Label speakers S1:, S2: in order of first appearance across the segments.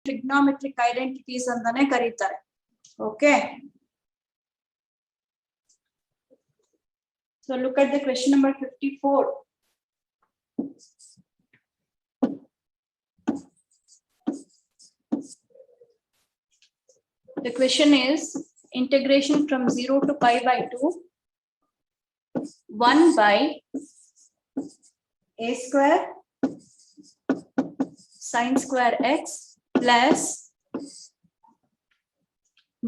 S1: Trigonometric identities ಅಂತಾನೆ ಕರೀತಾರೆ. Okay, so look at the question number 54. The question is integration from 0 to pi by 2 1 by a square sin square x plus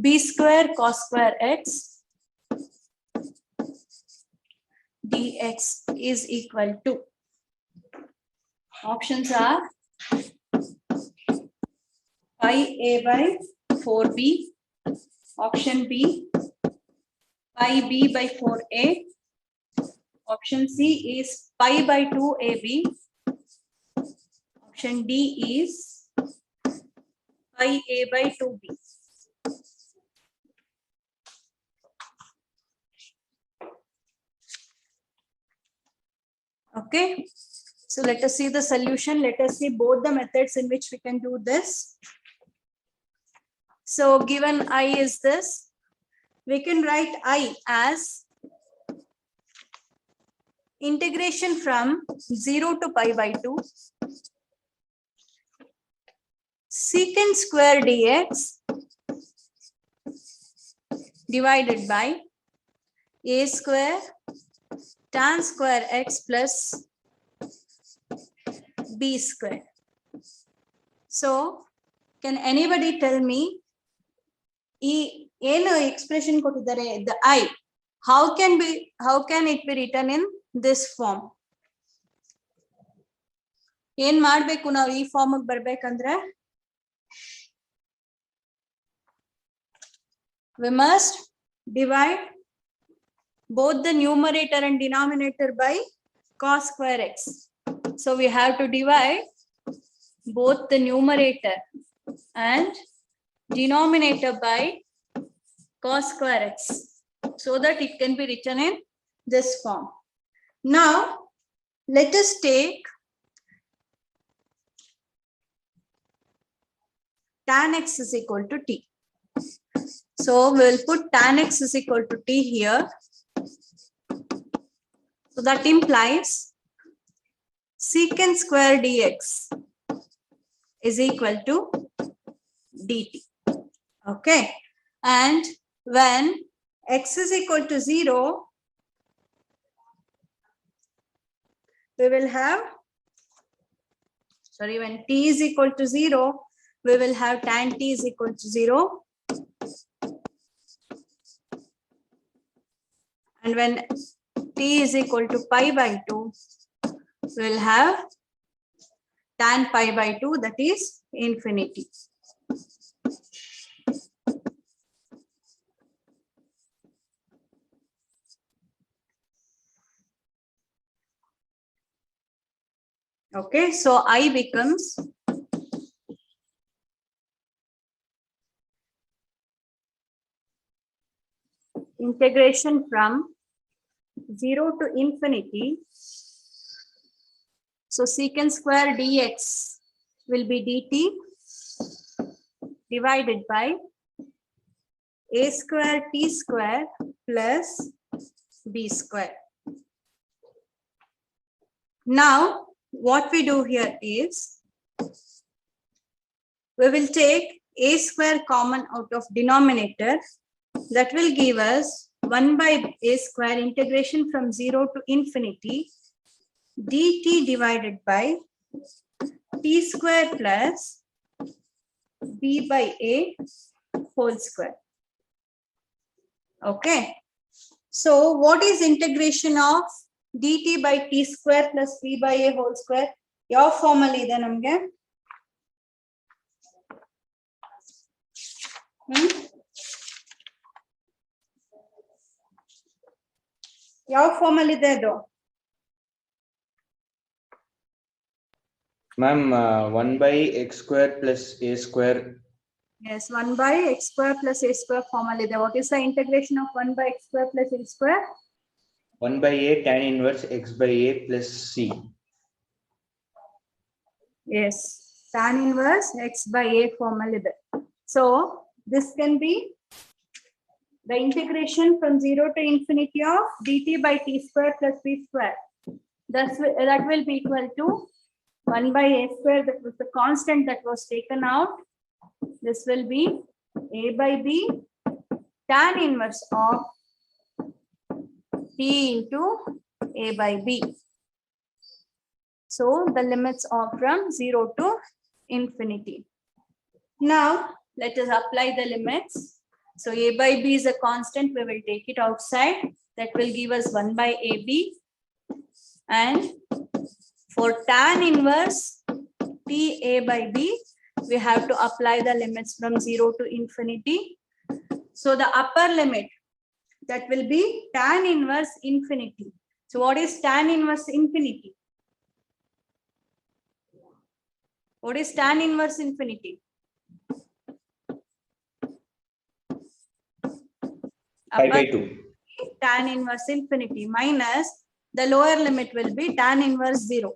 S1: b square cos square x dx is equal to, options are pi a by 4b, option B pi b by 4a, option C is pi by 2ab, option D is pi a by 2b. Okay, so let us see the solution. Let us see both the methods in which we can do this. So given I is this, we can write I as integration from 0 to pi by 2 secant square dx divided by a square tan square x plus b square. So can anybody tell me ಏನು expression ಕೊಟ್ಟಿದ್ದಾರೆ, the I, how can it be written in this form? ಏನ್ ಮಾಡ್ಬೇಕು ನಾವು ಈ form ಬರ್ಬೇಕಂದ್ರೆ, we must divide both the numerator and denominator by cos square x. So we have to divide both the numerator and denominator by cos square x so that it can be written in this form. Now let us take tan x is equal to t. So we will put tan x is equal to t here. So that implies secant square dx is equal to dt. Okay, and when x is equal to 0, we will have, when t is equal to 0, we will have tan t is equal to 0. And when t is equal to pi by 2, we will have tan pi by 2, that is infinity. Okay, so I becomes integration from 0 to infinity. So secant square dx will be dt divided by a square t square plus b square. Now what we do here is, we will take a square common out of denominator. That will give us 1 by a square integration from 0 to infinity dt divided by t square plus b by a whole square. Okay, so what is integration of dt by t square plus b by a whole square? Your formula ide namge ಯಾವ formal ಇದೆ ಅದು?
S2: Ma'am, 1 by x square plus a square.
S1: Yes, 1 by x square plus a square formula ಇದೆ. What is the integration of 1 by x square plus a square?
S2: 1 by a tan inverse x by a plus c.
S1: Yes, tan inverse x by a formula. So this can be the integration from 0 to infinity of dt by t square plus b square. That will be equal to 1 by a square. That was the constant that was taken out. This will be a by b tan inverse of t into a by b. So the limits are from 0 to infinity. Now let us apply the limits. So a by b is a constant. We will take it outside. That will give us 1 by ab. And for tan inverse t a by b, we have to apply the limits from 0 to infinity. So the upper limit, that will be tan inverse infinity. So what is tan inverse infinity? What is tan inverse infinity?
S2: Pi by 2.
S1: Tan inverse infinity minus the lower limit will be tan inverse 0.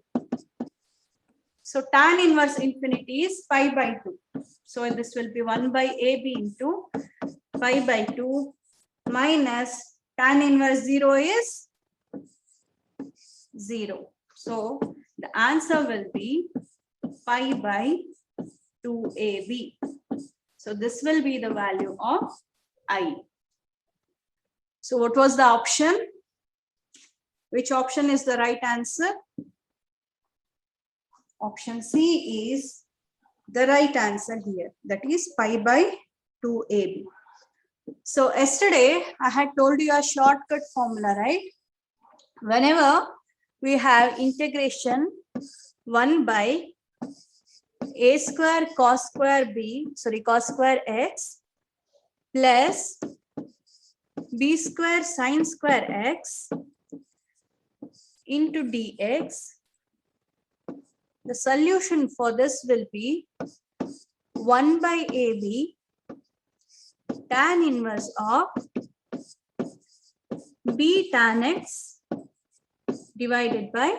S1: So tan inverse infinity is pi by 2. So this will be 1 by ab into pi by 2 minus tan inverse 0 is 0. So the answer will be pi by 2ab. So this will be the value of I. So what was the option? Which option is the right answer? Option C is the right answer here. That is pi by 2ab. So yesterday I had told you a shortcut formula, right? Whenever we have integration 1 by a square cos square b, cos square x plus b square sin square x into dx, the solution for this will be 1 by ab tan inverse of b tan x divided by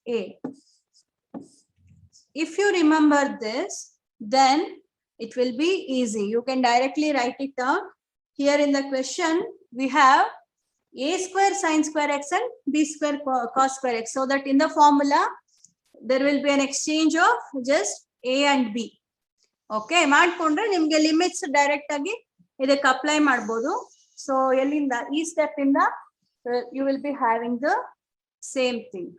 S1: a. If you remember this, then it will be easy. You can directly write it down. Here in the question, we have a square sin square x and b square cos square x. So that in the formula, there will be an exchange of just a and b. Okay, ಮಾಡ್ಕೊಂಡ್ರೆ ನಿಮಗೆ limits direct ಆಗಿ ಇದಕ್ಕೆ apply ಮಾಡಬಹುದು. So ಎಲ್ಲಿಂದ ಈ step ಇಂದ you will be having the same thing.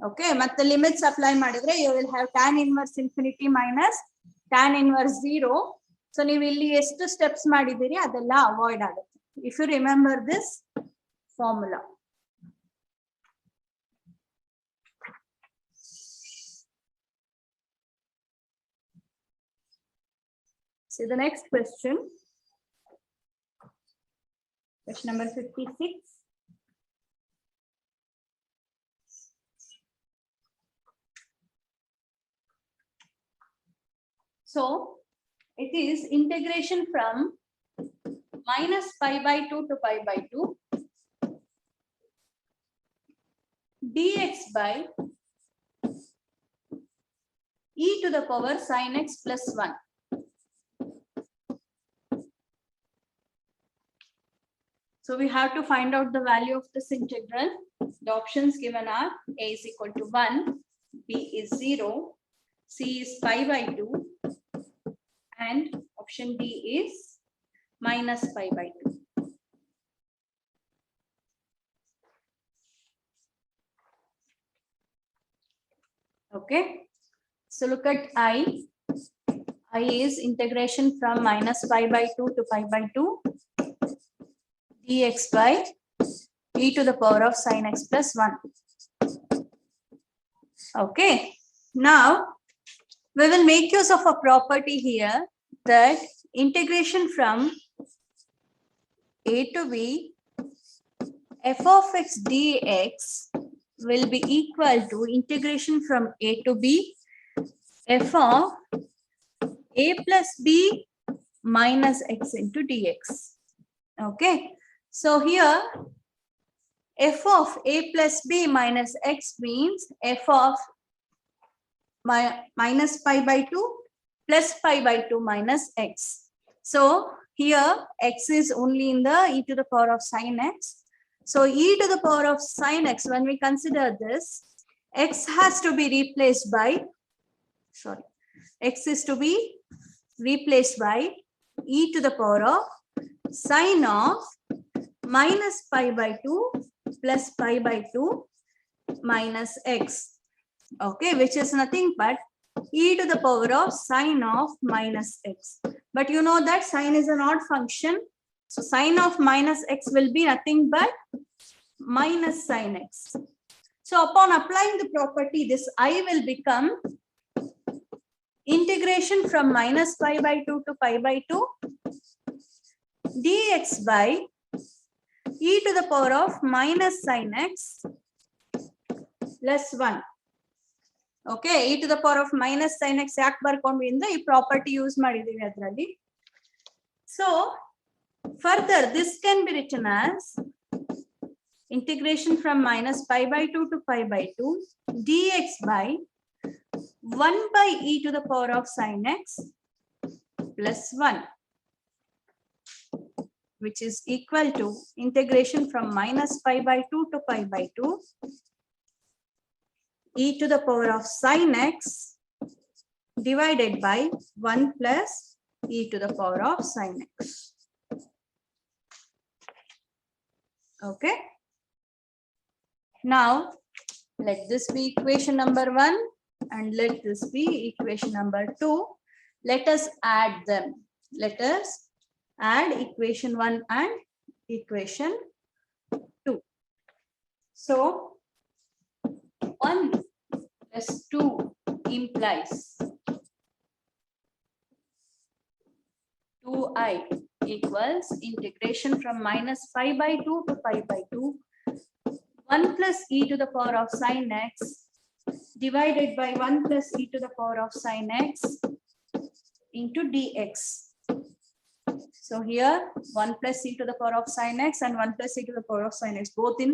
S1: Okay, ಮತ್ತೆ limits apply ಮಾಡಿದ್ರೆ you will have tan inverse infinity minus tan inverse 0. So ನೀವು ಇಲ್ಲಿ ಎಷ್ಟು ಸ್ಟೆಪ್ಸ್ ಮಾಡಿದ್ದೀರಿ ಅದೆಲ್ಲ ಅವಾಯ್ಡ್ ಆಗುತ್ತೆ if you remember this formula. See the next question. Question number 56. So it is integration from minus pi by 2 to pi by 2 dx by e to the power sin x plus 1. So we have to find out the value of this integral. The options given are a is equal to 1, b is 0, c is pi by 2, and option D is minus pi by 2. Okay, so look at I. I is integration from minus pi by 2 to pi by 2 dx by e to the power of sin x plus 1. Okay, now we will make use of a property here that integration from a to b f of x dx will be equal to integration from a to b f of a plus b minus x into dx. Okay, so here f of a plus b minus x means f of minus pi by 2 plus pi by 2 minus x. So here x is only in the e to the power of sin x. So e to the power of sin x, when we consider this, x has to be replaced by, x is to be replaced by e to the power of sin of minus pi by 2 plus pi by 2 minus x. Okay, which is nothing but e to the power of sin of minus x. But you know that sin is an odd function. So sin of minus x will be nothing but minus sin x. So upon applying the property, this I will become integration from minus pi by 2 to pi by 2 dx by e to the power of minus sin x plus 1. Okay, e to the power of minus sin x yaak barkondvi indra ee property use ಮಾಡಿದೀವಿ ಅದರಲ್ಲಿ. So further this can be written as integration from minus pi by 2 to pi by 2 dx by 1 by e to the power of sin x plus 1, which is equal to integration from minus pi by 2 to pi by 2 e to the power of sin x divided by 1 plus e to the power of sin x. Okay. Now let this be equation number 1 and let this be equation number 2. Let us add them. Let us add equation 1 and equation 2. So 1 plus 2 implies 2i equals integration from minus pi by 2 to pi by 2 1 plus e to the power of sin x divided by 1 plus e to the power of sin x into dx. So here 1 plus e to the power of sin x and 1 plus e to the power of sin x both in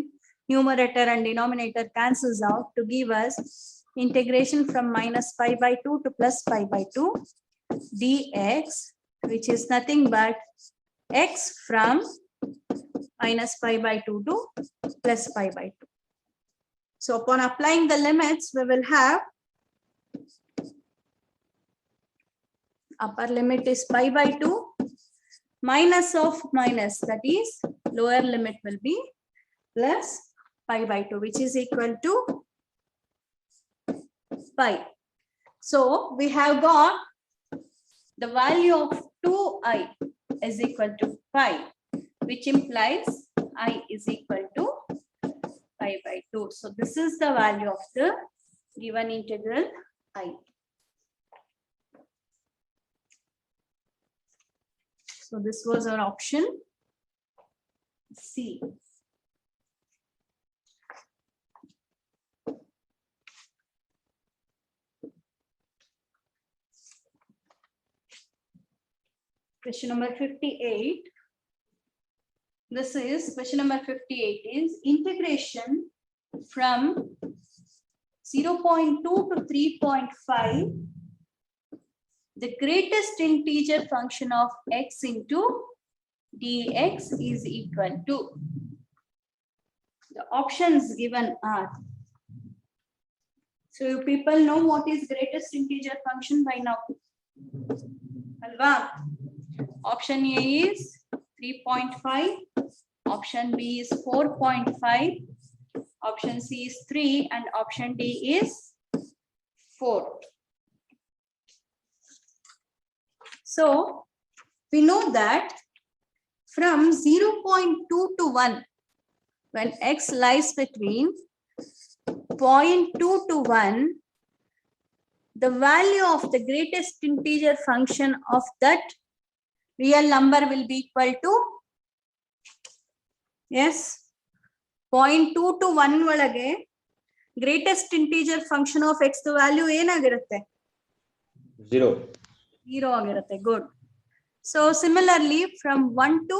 S1: numerator and denominator cancels out to give us integration from minus pi by 2 to plus pi by 2 dx, which is nothing but x from minus pi by 2 to plus pi by 2. So upon applying the limits, we will have upper limit is pi by 2 minus of minus, that is lower limit will be plus pi by 2, which is equal to pi. So we have got the value of 2i is equal to pi, which implies I is equal to pi by 2. So this is the value of the given integral I. So this was our option C. Question number 58. This is question number 58 is integration from 0.2 to 3.5. The greatest integer function of x into dx is equal to. The options given are. So you people know what is greatest integer function by now. Alva. Option A is 3.5. Option B is 4.5. Option C is 3 and option D is 4. So we know that from 0.2 to 1, when x lies between 0.2 to 1, the value of the greatest integer function of that real number will be equal to, yes, 0.2 to 1 ಒಳಗೆ greatest integer function of x the value ಏನಾಗಿರುತ್ತೆ?
S2: 0.
S1: 0 ಆಗಿರುತ್ತೆ. Good. So similarly from 1 to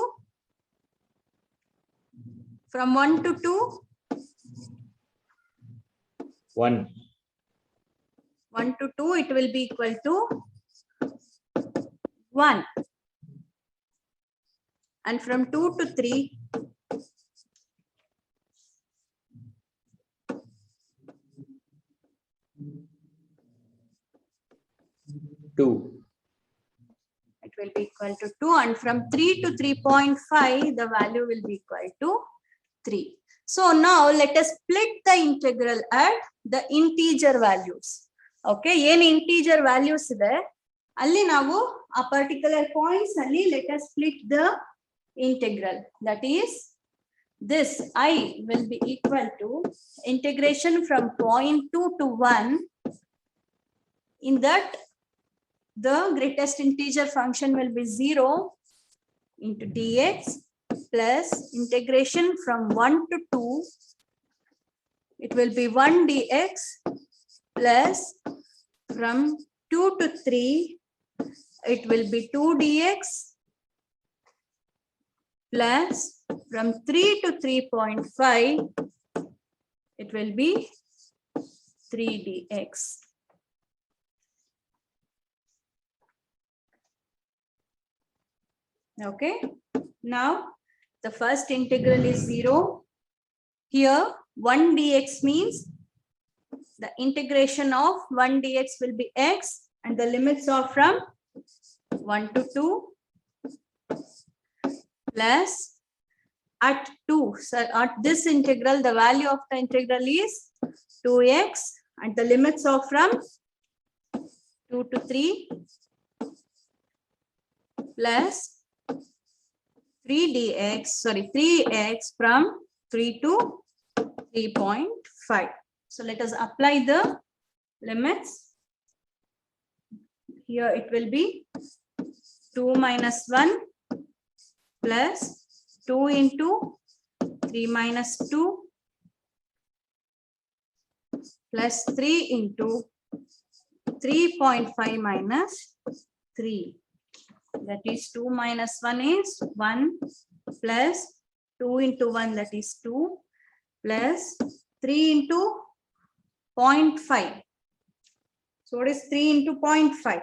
S1: 2,
S2: 1.
S1: 1 to 2, it will be equal to 1. And from 2 to 3,
S2: Two.
S1: it will be equal to 2. And from 3 to 3.5, the value will be equal to 3. So now let us split the integral at the integer values. Okay, yen integer values there. Alli navu a particular points alli let us split the integral. That is, this I will be equal to integration from 0.2 to 1. In that, the greatest integer function will be 0 into dx plus integration from 1 to 2. It will be 1 dx plus from 2 to 3. It will be 2 dx plus from 3 to 3.5. It will be 3 dx. Okay, now the first integral is 0. Here 1 dx means the integration of 1 dx will be x and the limits are from 1 to 2 plus at 2. So at this integral, the value of the integral is 2x and the limits are from 2 to 3 plus 3x from 3 to 3.5. So let us apply the limits. Here it will be 2 minus 1 plus 2 into 3 minus 2 plus 3 into 3.5 minus 3. That is 2 minus 1 is 1 plus 2 into 1, that is 2 plus 3 into 0.5. So what is 3 into 0.5?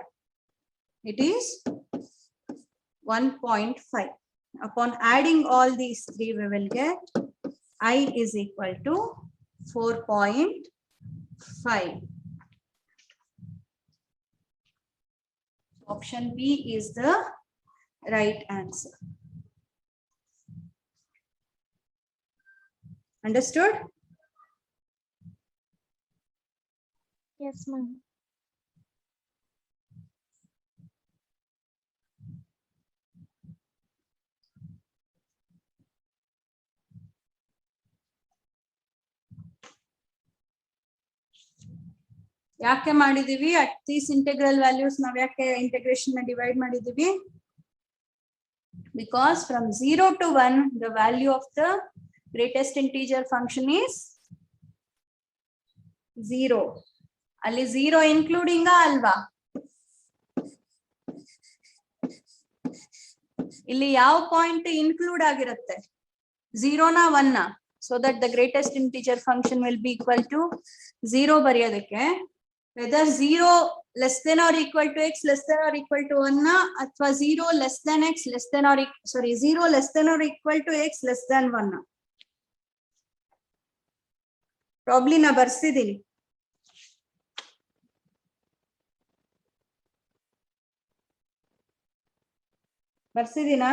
S1: It is 1.5. Upon adding all these three, we will get I is equal to 4.5. Option B is the right answer. Understood?
S3: Yes, ma'am.
S1: ಯಾಕೆ ಮಾಡಿದೀವಿ at these integral values ನಾವು ಯಾಕೆ integration ನ divide ಮಾಡಿದೀವಿ? Because from 0 to 1 the value of the greatest integer function is 0. ಅಲ್ಲಿ 0 including ಅಲ್ವಾ? ಇಲ್ಲಿ ಯಾವ ಪಾಯಿಂಟ್ ಇನ್ಕ್ಲೂಡ್ ಆಗಿರುತ್ತೆ? 0 ನ 1 ನ? So that the greatest integer function will be equal to 0 ಬರೆಯೋದಕ್ಕೆ whether 0 less than or equal to x less than or equal to 1 na athwa 0 less than x less than or 0 less than or equal to x less than 1 na probably na barsidini barsidina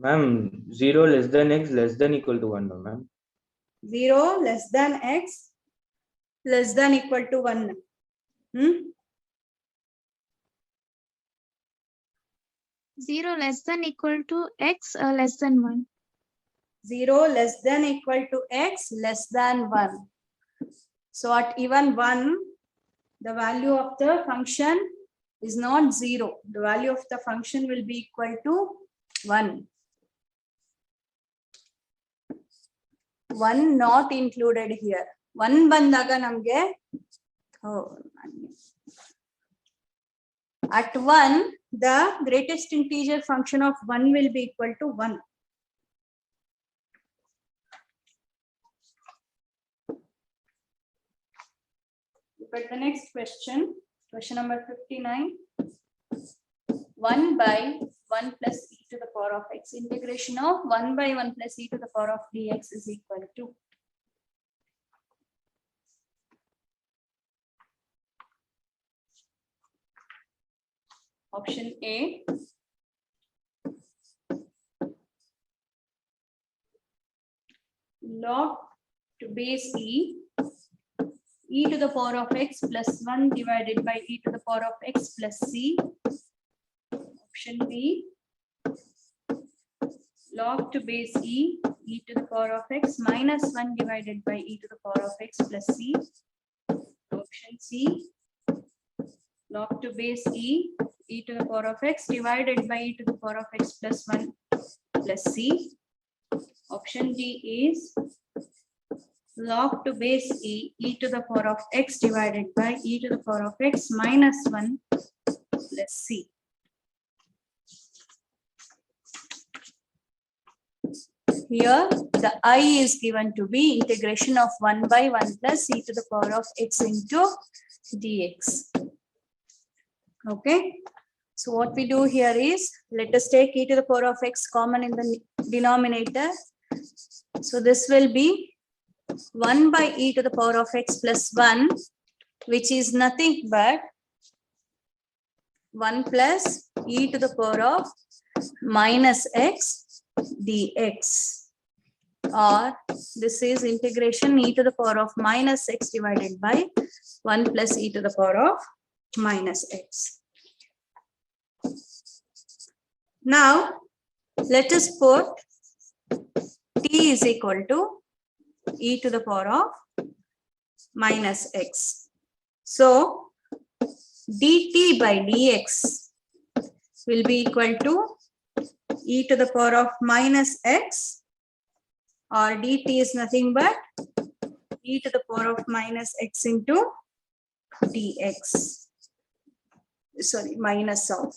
S2: Ma'am, 0 less than x less than equal to 1, no, ma'am.
S1: 0 less than x less than equal to 1.
S3: 0 less than equal to x less than 1.
S1: 0 less than equal to x less than 1. So at even 1, the value of the function is not 0. The value of the function will be equal to 1. 1 not included here. 1 bandaga namge at 1 the greatest integer function of 1 will be equal to 1. Look at the next question. Question number 59. 1 by 1 plus e to the power of x. Integration of 1 by 1 plus e to the power of dx is equal to. Option A. Log to base e to the power of x plus 1 divided by e to the power of x plus c. Option B. Log to base e to the power of x minus 1 divided by e to the power of x plus c. Option C. Log to base e to the power of x divided by e to the power of x plus 1 plus c. Option D is log to base e to the power of x divided by e to the power of x minus 1 plus c. Here the I is given to be integration of 1 by 1 plus e to the power of x into dx. Okay. So what we do here is, let us take e to the power of x common in the denominator. So this will be 1 by e to the power of x plus 1, which is nothing but 1 plus e to the power of minus x dx. Or this is integration e to the power of minus x divided by 1 plus e to the power of minus x. Now, let us put t is equal to e to the power of minus x. So, dt by dx will be equal to e to the power of minus x, or dt is nothing but e to the power of minus x into dx. Sorry, minus of.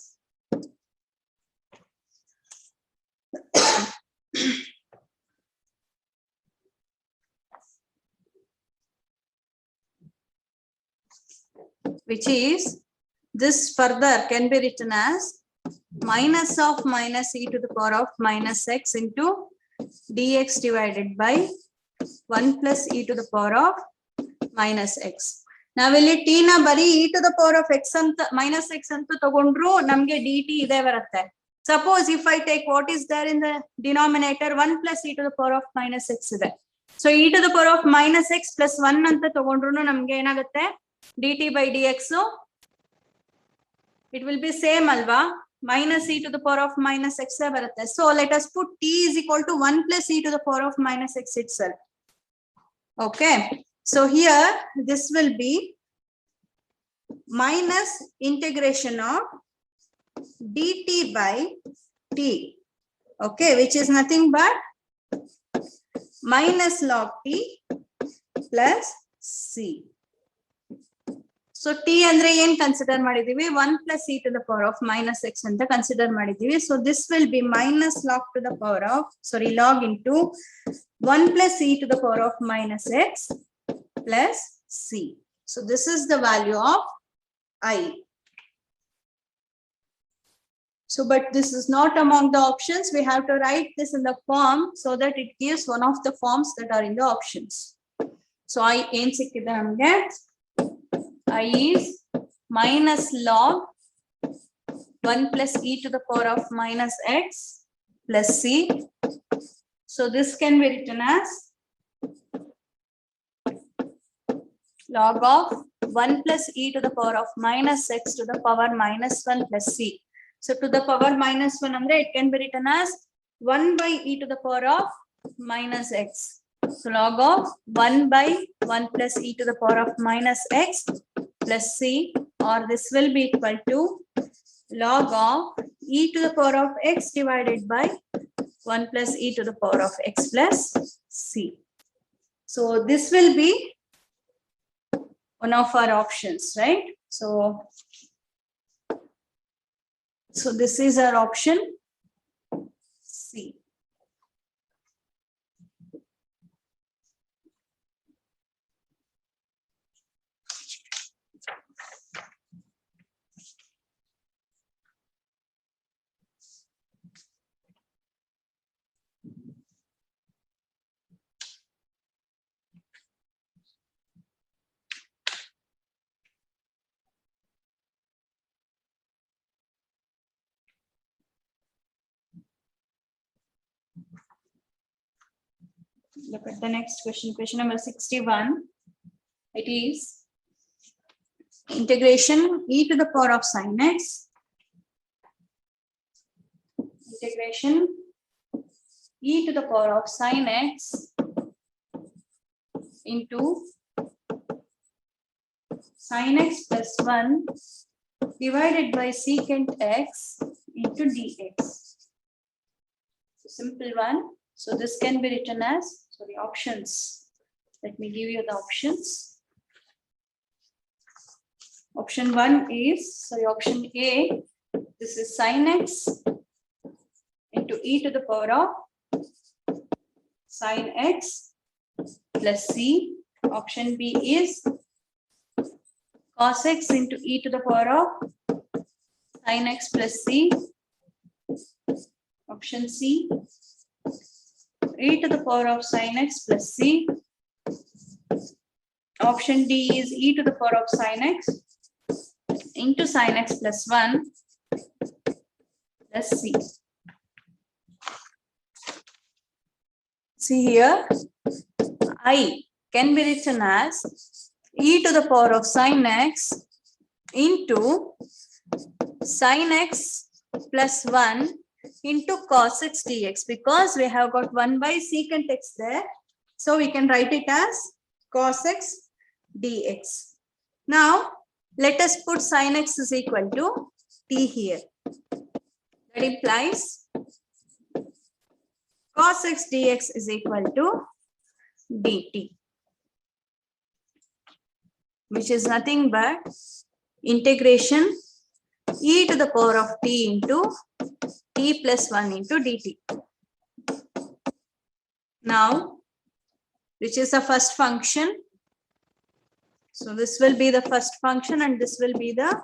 S1: Which is, this further can be written as minus of minus e to the power of minus x into dx divided by 1 plus e to the power of minus x. Now, ಇಲ್ಲಿ t na bari e to the power of x anta minus x anta ತಗೊಂಡ್ರು ನಮಗೆ dt ಇದೆ ಬರುತ್ತೆ. Suppose if I take what is there in the denominator 1 plus e to the power of minus x ಇದೆ. So e to the power of minus x plus 1 ಅಂತ ತಗೊಂಡ್ರು ನಮಗೆ ಏನಾಗುತ್ತೆ dt by dx. It will be same alva, minus e to the power of minus x ಬರುತ್ತೆ. So let us put t is equal to 1 plus e to the power of minus x itself. Okay. So here this will be minus integration of dt by t. Okay, which is nothing but minus log t plus c. So t andre yen consider ಮಾಡಿದೀವಿ 1 plus e to the power of minus x ಅಂತ consider ಮಾಡಿದೀವಿ. So this will be minus log to the power of, sorry, log into 1 plus e to the power of minus x plus c. So this is the value of I. So, but this is not among the options. We have to write this in the form so that it gives one of the forms that are in the options. So I ಏನು ಸಿಕ್ಕಿದೆ ನಮಗೆ I is minus log 1 plus e to the power of minus x plus c. So this can be written as log of 1 plus e to the power of minus x to the power minus 1 plus c. So to the power minus 1 andre it can be written as 1 by e to the power of minus x. So log of 1 by 1 plus e to the power of minus x plus c, or this will be equal to log of e to the power of x divided by 1 plus e to the power of x plus c. So this will be one of our options, right? So this is our option C. Look at the next question, question number 61. It is integration e to the power of sin x, integration e to the power of sin x into sin x plus 1 divided by secant x into dx. Simple one. So this can be written as, so the options. Let me give you the options. Option 1 is, sorry, option A, this is sin x into e to the power of sin x plus c. Option B is cos x into e to the power of sin x plus c. Option C, e to the power of sin x plus c. Option D is e to the power of sin x into sin x plus 1 plus c. See here, I can be written as e to the power of sin x into sin x plus 1 into cos x dx, because we have got 1 by secant x there. So we can write it as cos x dx. Now let us put sin x is equal to t here. That implies cos x dx is equal to dt, which is nothing but integration e to the power of t into t plus 1 into dt. Now, which is the first function? So this will be the first function and this will be the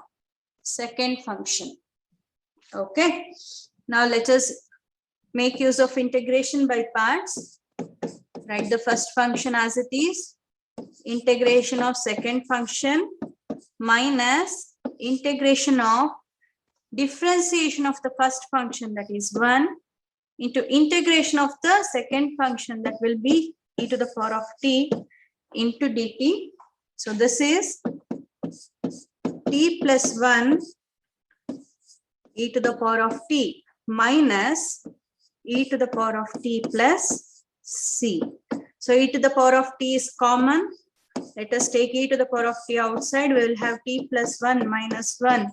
S1: second function. Okay. Now let us make use of integration by parts. Write the first function as it is. Integration of second function minus integration of differentiation of the first function, that is 1, into integration of the second function, that will be e to the power of t into dt. So this is t plus 1 e to the power of t minus e to the power of t plus c. So e to the power of t is common. Let us take e to the power of t outside. We will have t plus 1 minus 1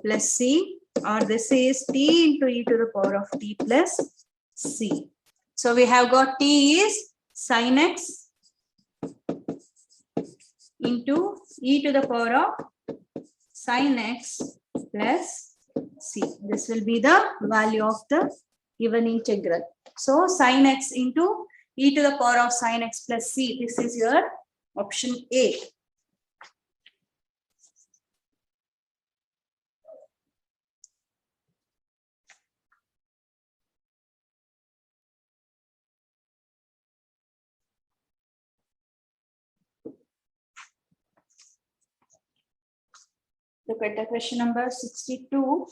S1: plus c, or this is t into e to the power of t plus c. So we have got t is sin x into e to the power of sin x plus c. This will be the value of the given integral. So sin x into e to the power of sin x plus c. This is your option A. Look at the question number 62.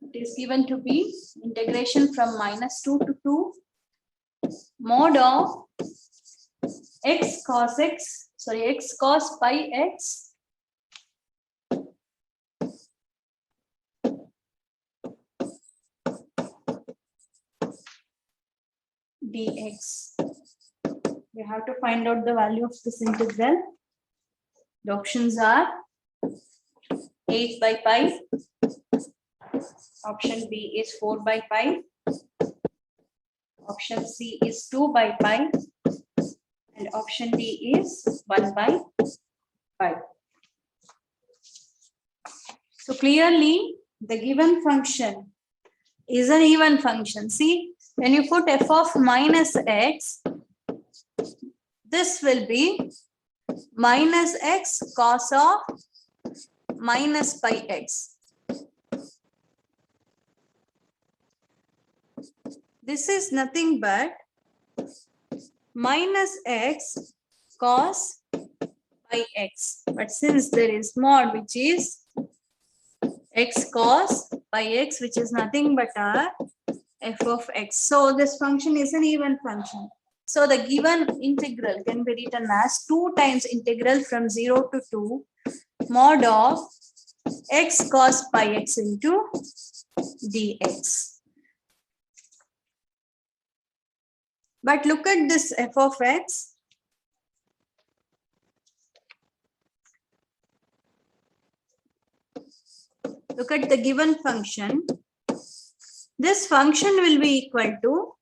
S1: It is given to be integration from minus 2 to 2 mod of x cos pi x dx. We have to find out the value of this integral. The options are 8 by pi. Option B is 4 by pi. Option C is 2 by pi. And option D is 1 by pi. So clearly, the given function is an even function. See, when you put f of minus x, this will be minus x cos of minus pi x. This is nothing but minus x cos pi x. But since there is mod, which is x cos pi x, which is nothing but our f of x. So this function is an even function. So the given integral can be written as 2 times integral from 0 to 2 mod of x cos pi x into dx. But look at this f of x. Look at the given function. This function will be equal to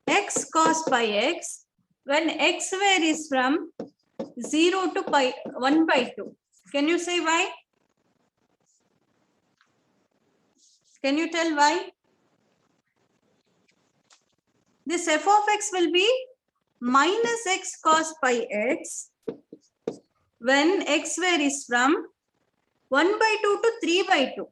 S1: x cos pi x when x varies from 0 to pi 1 by 2. Can you say why? Can you tell why? This f of x will be minus x cos pi x when x varies from 1 by 2 to 3 by 2.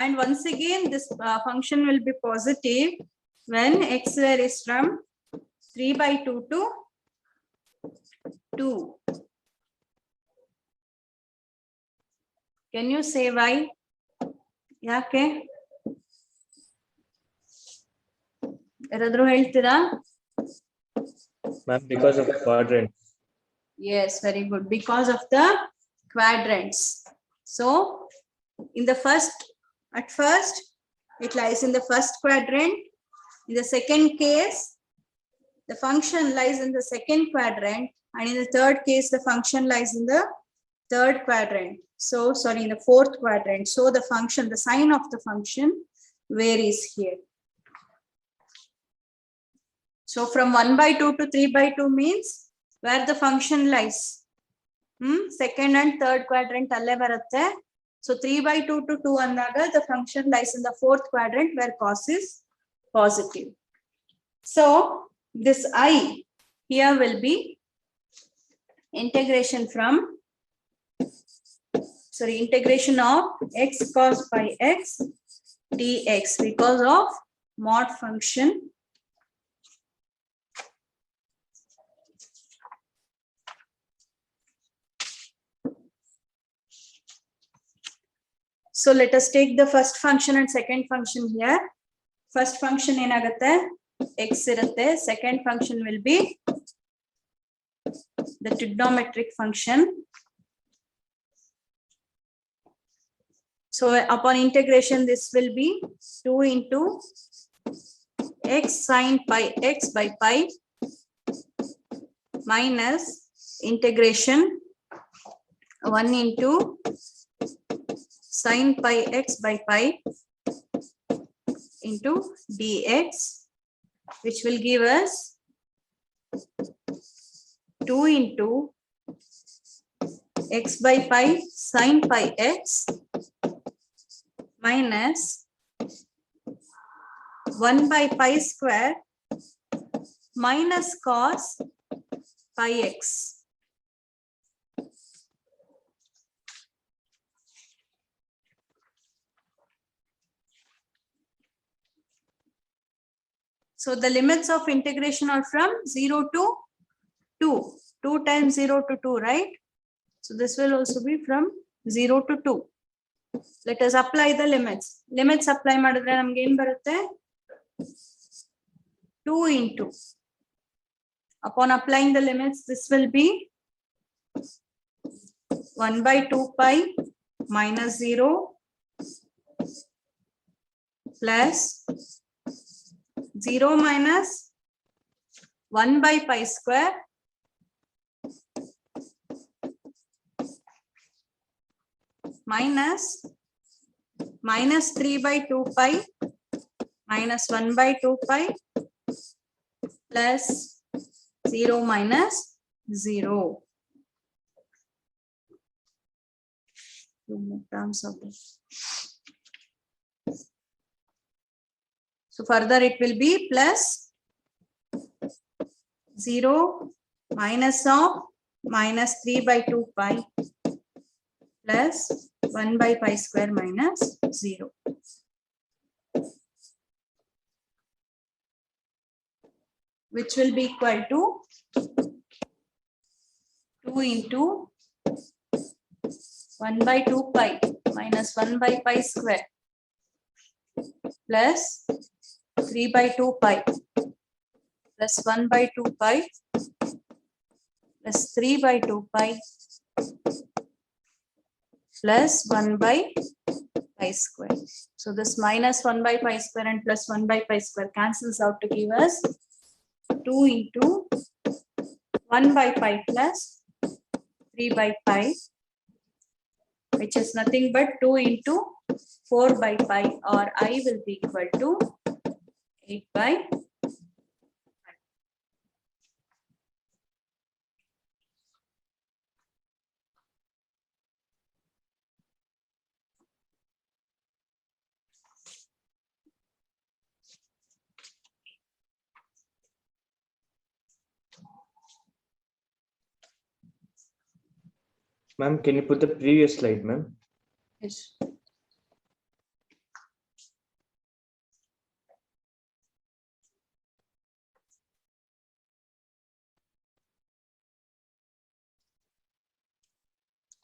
S1: And once again, this function will be positive when x varies from 3 by 2 to 2. Can you say why? Yeah, okay. Yaradru heltira?
S2: Ma'am, because of the quadrant.
S1: Yes, very good. Because of the quadrants. So, in the at first, it lies in the first quadrant. In the second case, the function lies in the second quadrant. And in the third case, the function lies in the third quadrant. So, sorry, in the fourth quadrant. So, the function, the sign of the function varies here. So, from 1 by 2 to 3 by 2 means where the function lies. Second and third quadrant alle baratte. So 3 by 2 to 2 andaga, the function lies in the fourth quadrant where cos is positive. So this I here will be integration of x cos pi x dx because of mod function. So let us take the first function and second function here. First function enagutte x irutte. Second function will be the trigonometric function. So upon integration, this will be 2 into x sin pi x by pi minus integration 1 into sin pi x by pi into dx, which will give us 2 into x by pi sin pi x minus 1 by pi square minus cos pi x. So the limits of integration are from 0 to 2. 2 times 0 to 2, right? So this will also be from 0 to 2. Let us apply the limits. Limits apply madidre namage ಏನು ಬರುತ್ತೆ? 2 into. Upon applying the limits, this will be 1 by 2 pi minus 0 plus 0 minus 1 by pi square minus 3 by 2 pi minus 1 by 2 pi plus 0 minus 0. Terms of this. So further it will be plus 0 minus of minus 3 by 2 pi plus 1 by pi square minus 0. Which will be equal to 2 into 1 by 2 pi minus 1 by pi square plus 3 by 2 pi plus 1 by 2 pi plus 3 by 2 pi plus 1 by pi square. So this minus 1 by pi square and plus 1 by pi square cancels out to give us 2 into 1 by pi plus 3 by pi, which is nothing but 2 into 4 by pi, or I will be equal to 8 by pi.
S2: Ma'am, can you put the previous slide, ma'am?
S1: Yes.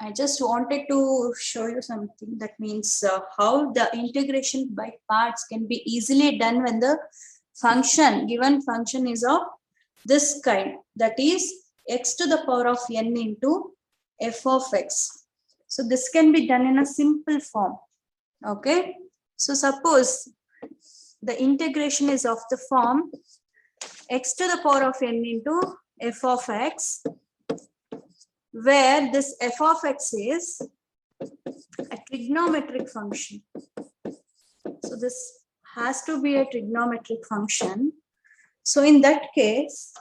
S1: I just wanted to show you something. That means how the integration by parts can be easily done when the function, given function is of this kind, that is x to the power of n into f of x. So this can be done in a simple form. Okay. So suppose the integration is of the form x to the power of n into f of x, where this f of x is a trigonometric function. So this has to be a trigonometric function. So in that case,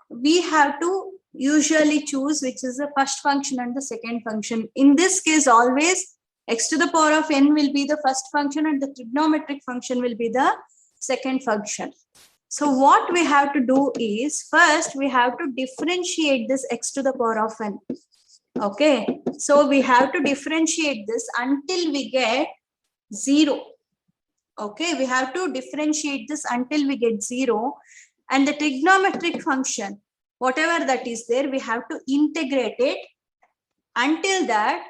S1: we have to usually choose which is the first function and the second function. In this case, always x to the power of n will be the first function and the trigonometric function will be the second function. So what we have to do is, first we have to differentiate this x to the power of n. Okay, so we have to differentiate this until we get 0. Okay, we have to differentiate this until we get 0, and the trigonometric function, whatever that is there, we have to integrate it until that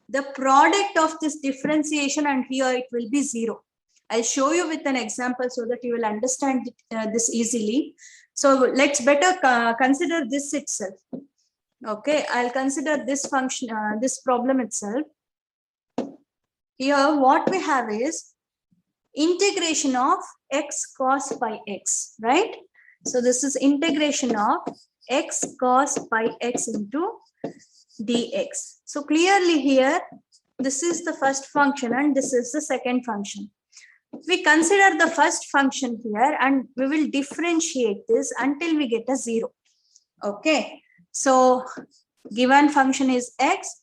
S1: the product of this differentiation, and here it will be 0. I'll show you with an example so that you will understand this easily. So let's better consider this itself. Okay, I'll consider this function, this problem itself. Here what we have is integration of x cos pi x, right? So this is integration of x cos pi x into dx. So clearly here, this is the first function and this is the second function. We consider the first function here and we will differentiate this until we get a 0. Okay, so given function is x,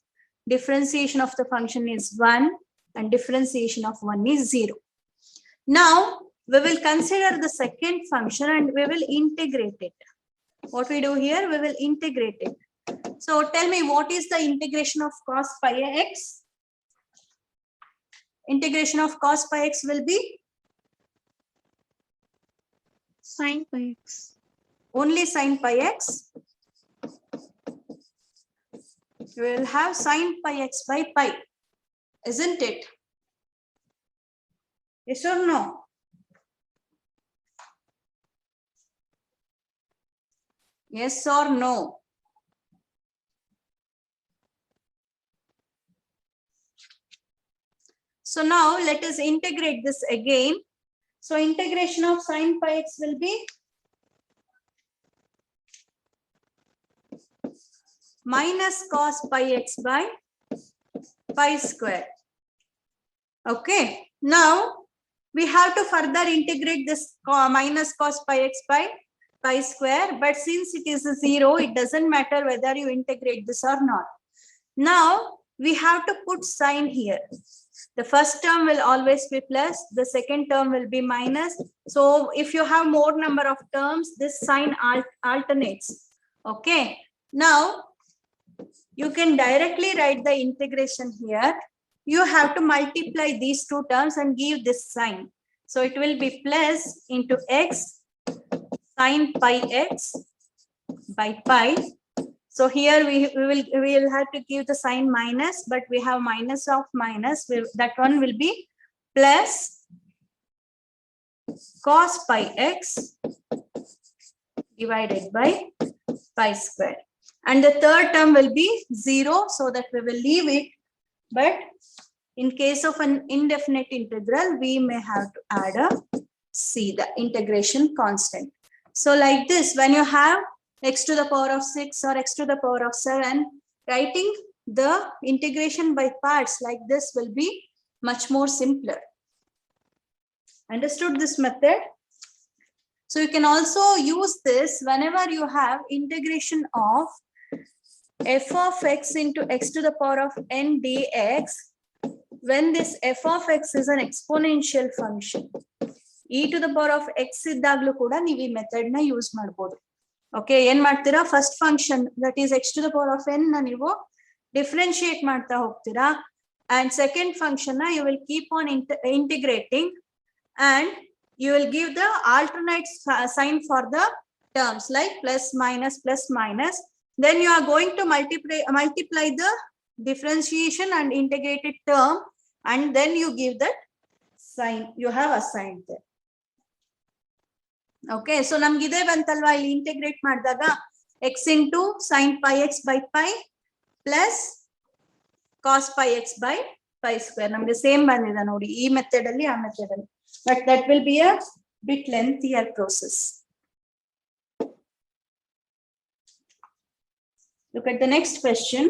S1: differentiation of the function is 1 and differentiation of 1 is 0. Now we will consider the second function and we will integrate it. What we do here, we will integrate it. So tell me, what is the integration of cos pi x? Integration of cos pi x will be
S3: Sin pi x.
S1: only sin pi x. We will have sin pi x by pi, isn't it? Yes or no? Yes or no? So now let us integrate this again. So integration of sin pi x will be minus cos pi x by pi square. Okay, now we have to further integrate this minus cos pi x by pi square, but since it is a 0, it doesn't matter whether you integrate this or not. Now we have to put sign here. The first term will always be plus, the second term will be minus. So if you have more number of terms, this sign alternates. Okay, now you can directly write the integration here. You have to multiply these two terms and give this sign. So it will be plus into x sine pi x by pi. So here we will have to give the sign minus, but we have minus of minus. That one will be plus cos pi x divided by pi square. And the third term will be 0, so that we will leave it. But in case of an indefinite integral, we may have to add a c, the integration constant. So like this, when you have x to the power of 6 or x to the power of 7, writing the integration by parts like this will be much more simpler. Understood this method? So you can also use this whenever you have integration of f of x into x to the power of n dx, when this f of x is an exponential function. E to the power of x iddaglu kuda ನೀವು ಈ method ನ use ಮಾಡಬಹುದು. Okay, ಏನ್ ಮಾಡ್ತೀರಾ, first function that is x to the power of n ನ ನೀವು differentiate ಮಾಡ್ತಾ ಹೋಗ್ತೀರಾ, and second function na you will keep on integrating, and you will give the alternate sign for the terms like plus minus. Then you are going to multiply the differentiation and integrated term, and then you give that sign you have assigned there. Okay, so namge ide bantalva, illi integrate ಮಾಡಿದಾಗ x into sin pi x by pi plus cos pi x by pi square namge same bandida nodi ee method alli aa method alli, but that will be a bit lengthier process. Look at the next question.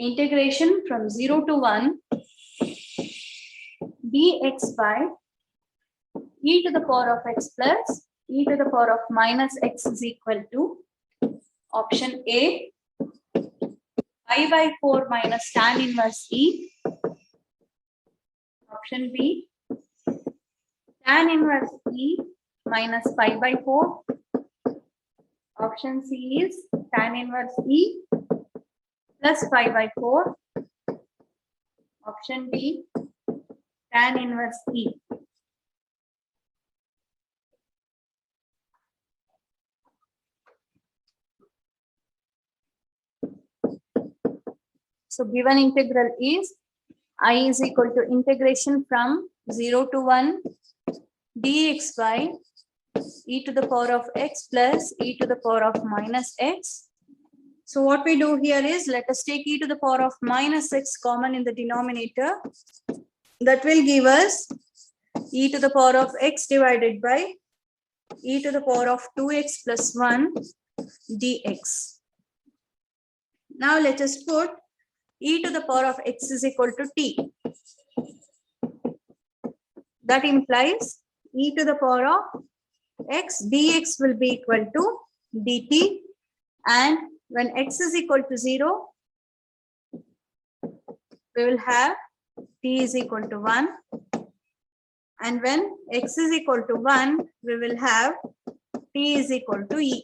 S1: Integration from 0 to 1 dx by e to the power of x plus e to the power of minus x is equal to option A, pi by 4 minus tan inverse e, option B, tan inverse e minus pi by 4, option C is tan inverse e plus pi by 4, option D, tan inverse e. So given integral is I is equal to integration from 0 to 1 dx by e to the power of x plus e to the power of minus x. So what we do here is, let us take e to the power of minus x common in the denominator. That will give us e to the power of x divided by e to the power of 2x plus 1 dx. Now let us put e to the power of x is equal to t. That implies e to the power of x dx will be equal to dt, and when x is equal to 0, we will have t is equal to 1, and when x is equal to 1, we will have t is equal to e.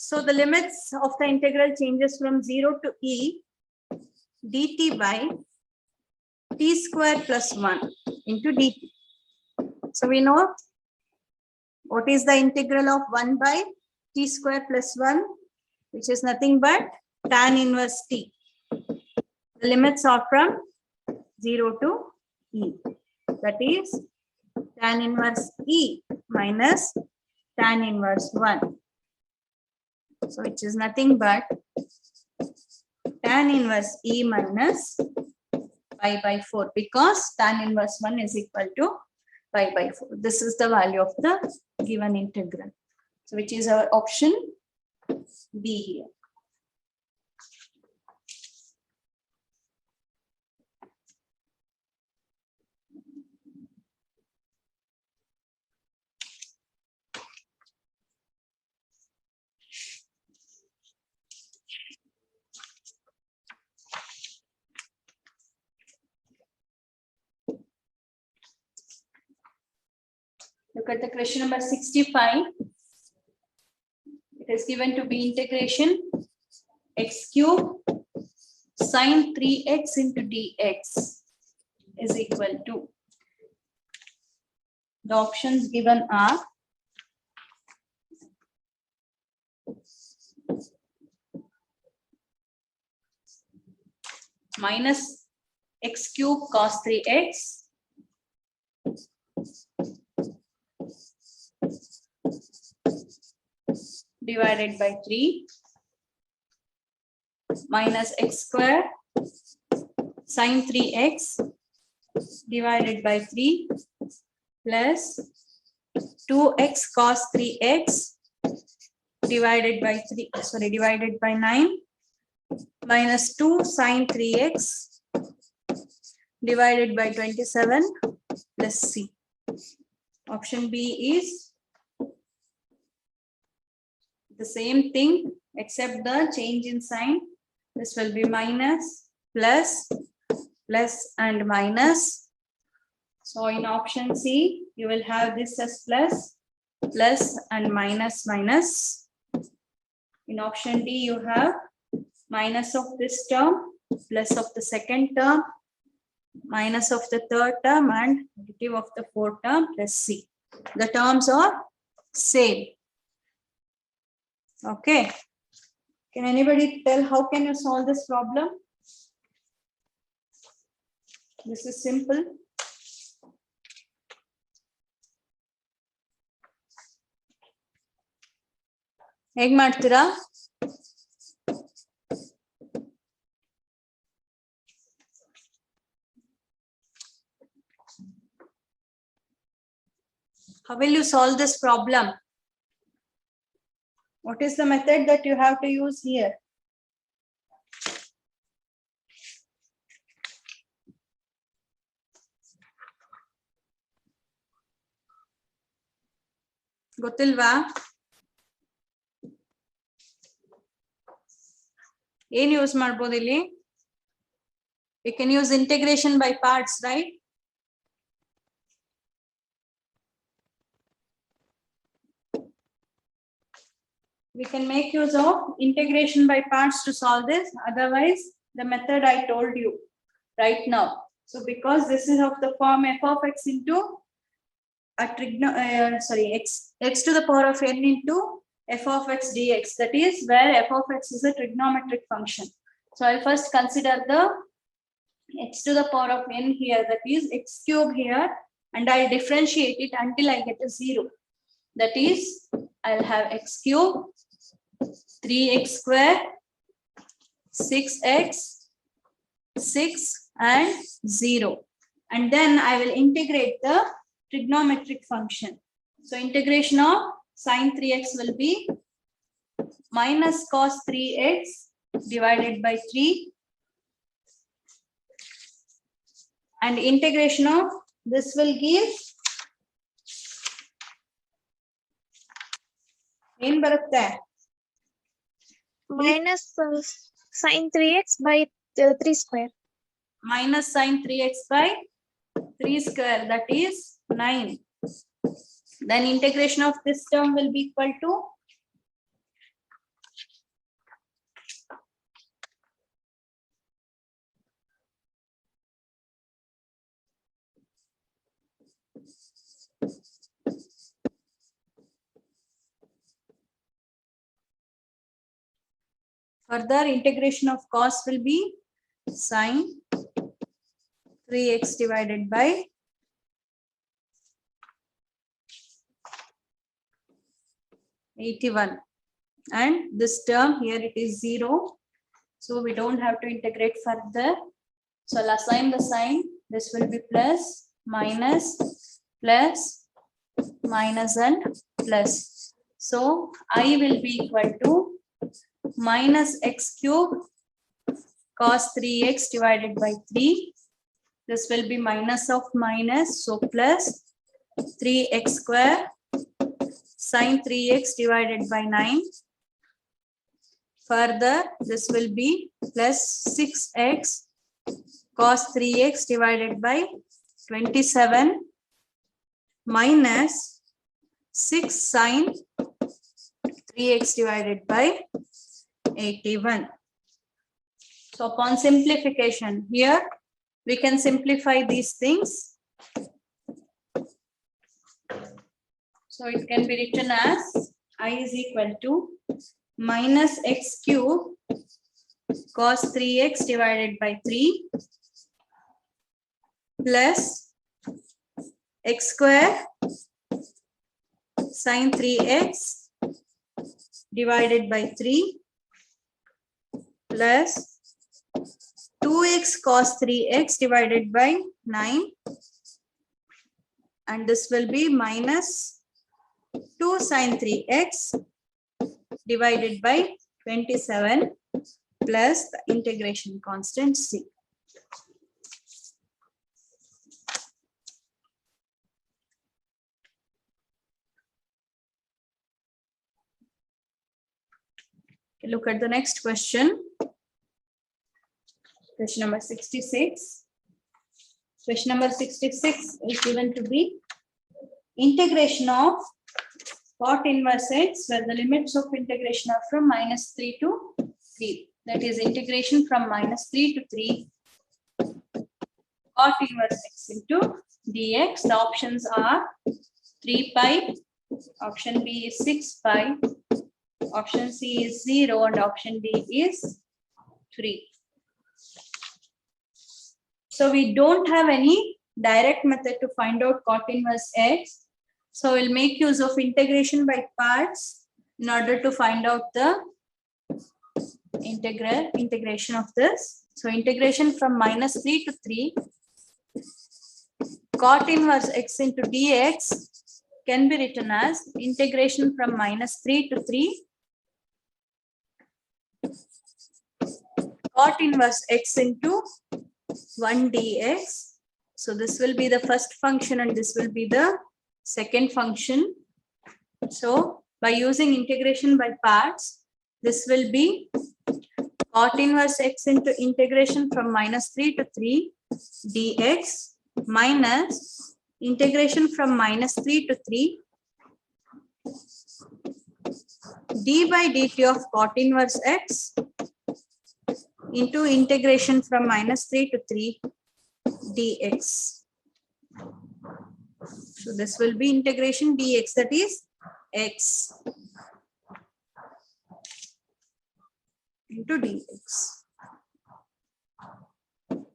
S1: So the limits of the integral changes from 0 to e dt by t square plus 1 into dt. So we know what is the integral of 1 by t square plus 1, which is nothing but tan inverse t. The limits are from 0 to e. That is tan inverse e minus tan inverse 1. So which is nothing but tan inverse e minus pi by 4, because tan inverse 1 is equal to pi by 4. This is the value of the given integral. So which is our option B here. Look at the question number 65. It is given to be integration x cube sine 3x into dx is equal to, the options given are minus x cube cos 3x divided by 3 minus x square sine 3x divided by 3 plus 2x cos 3x divided by 9 minus 2 sine 3x divided by 27 plus c. Option B is the same thing except the change in sign. This will be minus, plus, plus and minus. So in option C, you will have this as plus, plus and minus, minus. In option D, you have minus of this term, plus of the second term, minus of the third term and negative of the fourth term plus C. The terms are same. Okay. Can anybody tell how can you solve this problem? This is simple. ಹೇಗ್ ಮಾಡ್ತೀರಾ? How will you solve this problem? What is the method that you have to use here? ಗೊತ್ತಿಲ್ವಾ? ಏನ್ use ಮಾಡ್ಬೋದು ಇಲ್ಲಿ? We can use integration by parts, right? We can make use of integration by parts to solve this. Otherwise, the method I told you right now. So because this is of the form f of x into a x to the power of n into f of x dx. That is where f of x is a trigonometric function. So I'll first consider the x to the power of n here. That is x cube here, and I'll differentiate it until I get a 0. That is, I'll have x cube 3x square 6x 6 and 0, and then I will integrate the trigonometric function. So integration of sine 3x will be minus cos 3x divided by 3, and integration of this will give in barutte
S3: minus sin 3x by 3 square.
S1: Minus sine 3x by 3 square, that is 9. Then integration of this term will be equal to further integration of cos will be sine 3x divided by 81, and this term here it is 0, so we don't have to integrate further. So I'll assign the sign. This will be plus, minus, plus, minus and plus. So I will be equal to minus x cube cos 3x divided by 3. This will be minus of minus, so plus 3x square sine 3x divided by 9. Further, this will be plus 6x cos 3x divided by 27 minus 6 sine 3x divided by 81. So upon simplification, here we can simplify these things. So it can be written as I is equal to minus x cube cos 3x divided by 3 plus x square sin 3x divided by 3 plus 2x cos 3x divided by 9, and this will be minus 2 sin 3x divided by 27 plus the integration constant c. Okay, look at the next question. Question number 66. Question number 66 is given to be integration of cot inverse x, where the limits of integration are from minus 3 to 3. That is integration from minus 3 to 3 cot inverse x into dx. The options are 3 pi, option B is 6 pi, option C is 0, and option D is 3. So we don't have any direct method to find out cot inverse x. So we'll make use of integration by parts in order to find out the integration of this. So integration from minus 3 to 3 cot inverse x into dx can be written as integration from minus 3 to 3 cot inverse x into 1 dx. So this will be the first function and this will be the second function. So by using integration by parts, this will be cot inverse x into integration from minus 3 to 3 dx minus integration from minus 3 to 3 d by dt of cot inverse x into integration from minus 3 to 3 dx. So this will be integration dx, that is x into dx.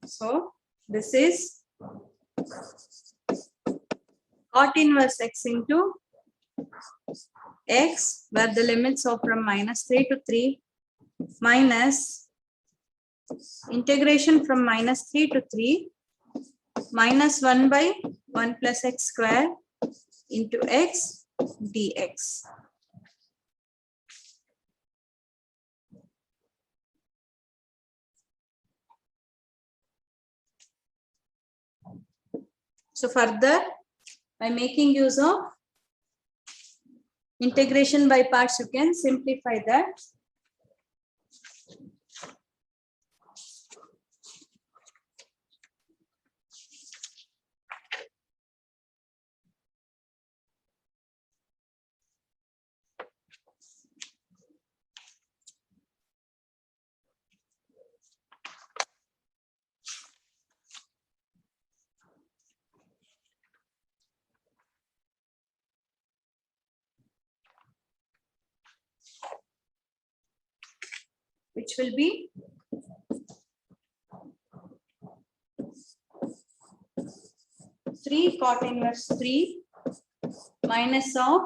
S1: So this is cot inverse x into x, where the limits are from minus 3 to 3 minus integration from minus 3 to 3 minus 1 by 1 plus x square into x dx. So further, by making use of integration by parts, you can simplify that. Which will be three cot inverse 3 minus of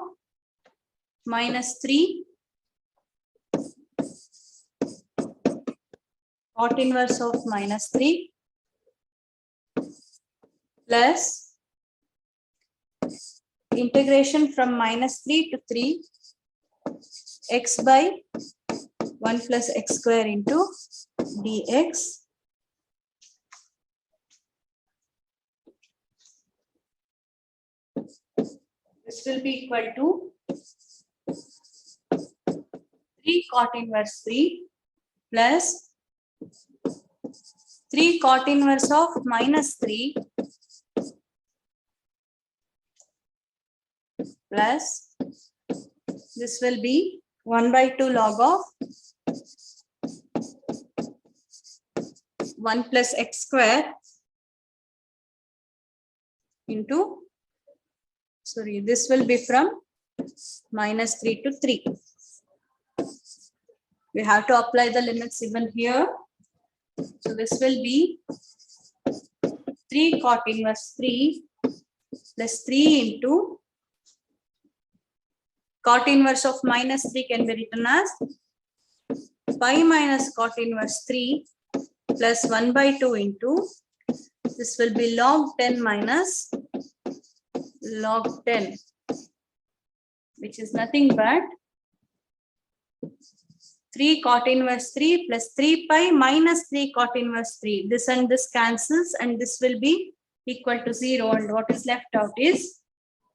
S1: minus 3 cot inverse of minus 3 plus integration from minus 3 to 3 x by 1 plus x square into dx. This will be equal to 3 cot inverse 3 plus 3 cot inverse of minus 3 plus this will be 1 by 2 log of 1 plus x square into, sorry, this will be from minus 3 to 3. We have to apply the limits even here. So this will be 3 cot inverse 3 plus 3 into cot inverse of minus 3 can be written as pi minus cot inverse 3 plus 1 by 2 into, this will be log 10 minus log 10, which is nothing but 3 cot inverse 3 plus 3 pi minus 3 cot inverse 3. This and this cancels and this will be equal to 0, and what is left out is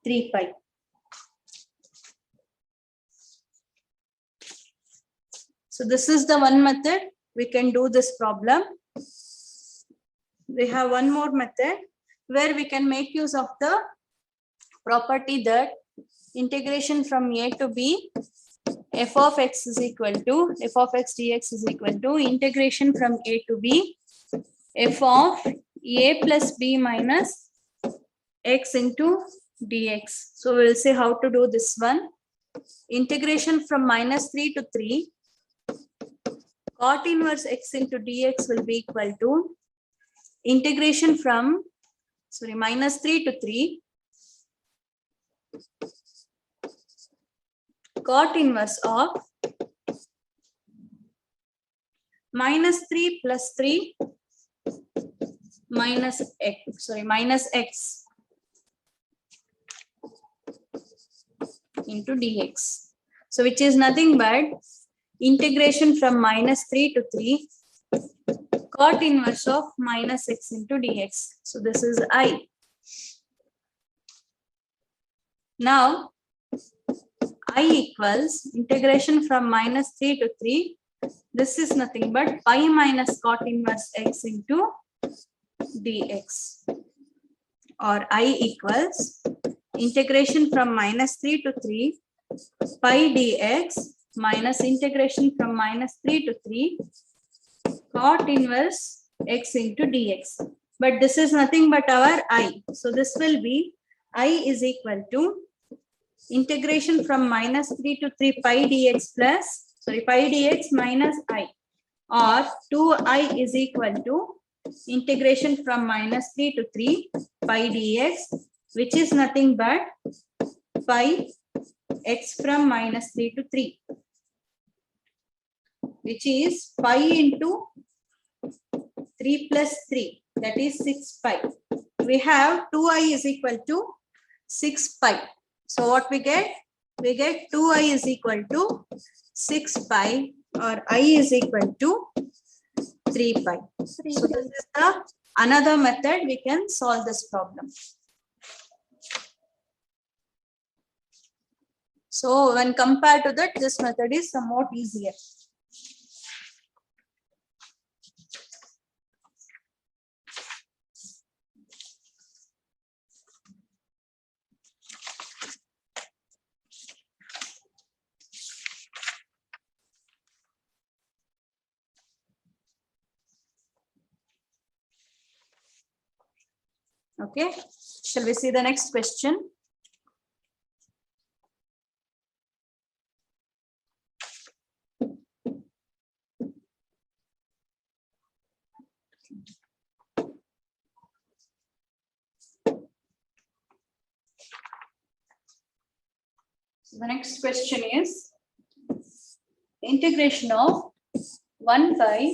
S1: 3 pi. So this is the one method we can do this problem. We have one more method where we can make use of the property that integration from a to b f of x is equal to f of x dx is equal to integration from a to b f of a plus b minus x into dx. So we'll see how to do this one. Integration from minus 3 to 3 cot inverse x into dx will be equal to integration from, sorry, minus 3 to 3 cot inverse of minus 3 plus 3 minus x, sorry, minus x into dx. So which is nothing but integration from minus 3 to 3 cot inverse of minus x into dx. So this is I. Now I equals integration from minus 3 to 3. This is nothing but pi minus cot inverse x into dx. Or I equals integration from minus 3 to 3 pi dx minus integration from minus 3 to 3 cot inverse x into dx. But this is nothing but our I. So this will be I is equal to integration from minus 3 to 3 pi dx plus, sorry, pi dx minus I, or 2I is equal to integration from minus 3 to 3 pi dx, which is nothing but pi x from minus 3 to 3, which is pi into 3 plus 3, that is 6 pi. We have 2I is equal to 6 pi. So what we get? We get 2I is equal to 6 pi, or I is equal to 3 pi. So this is the another method we can solve this problem. So when compared to that, this method is somewhat easier. Okay, shall we see the next question? So the next question is integration of 1 by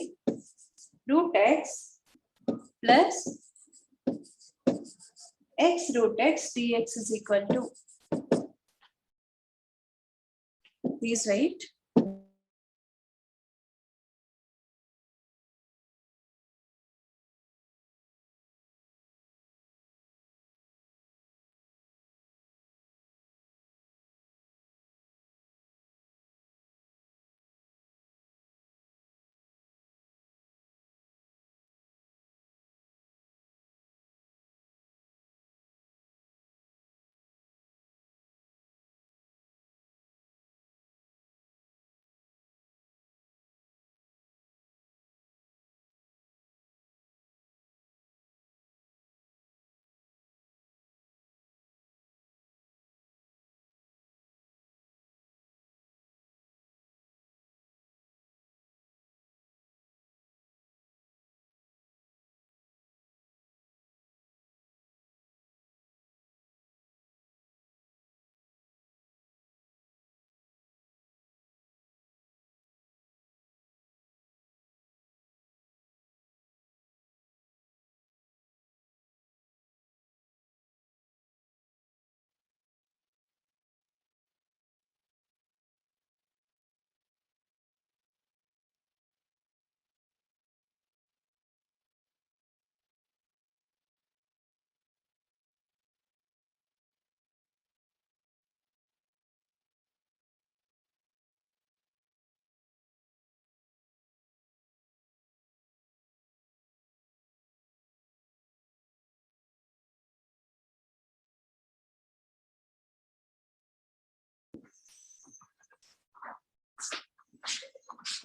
S1: root x plus x root x dx is equal to. Please write.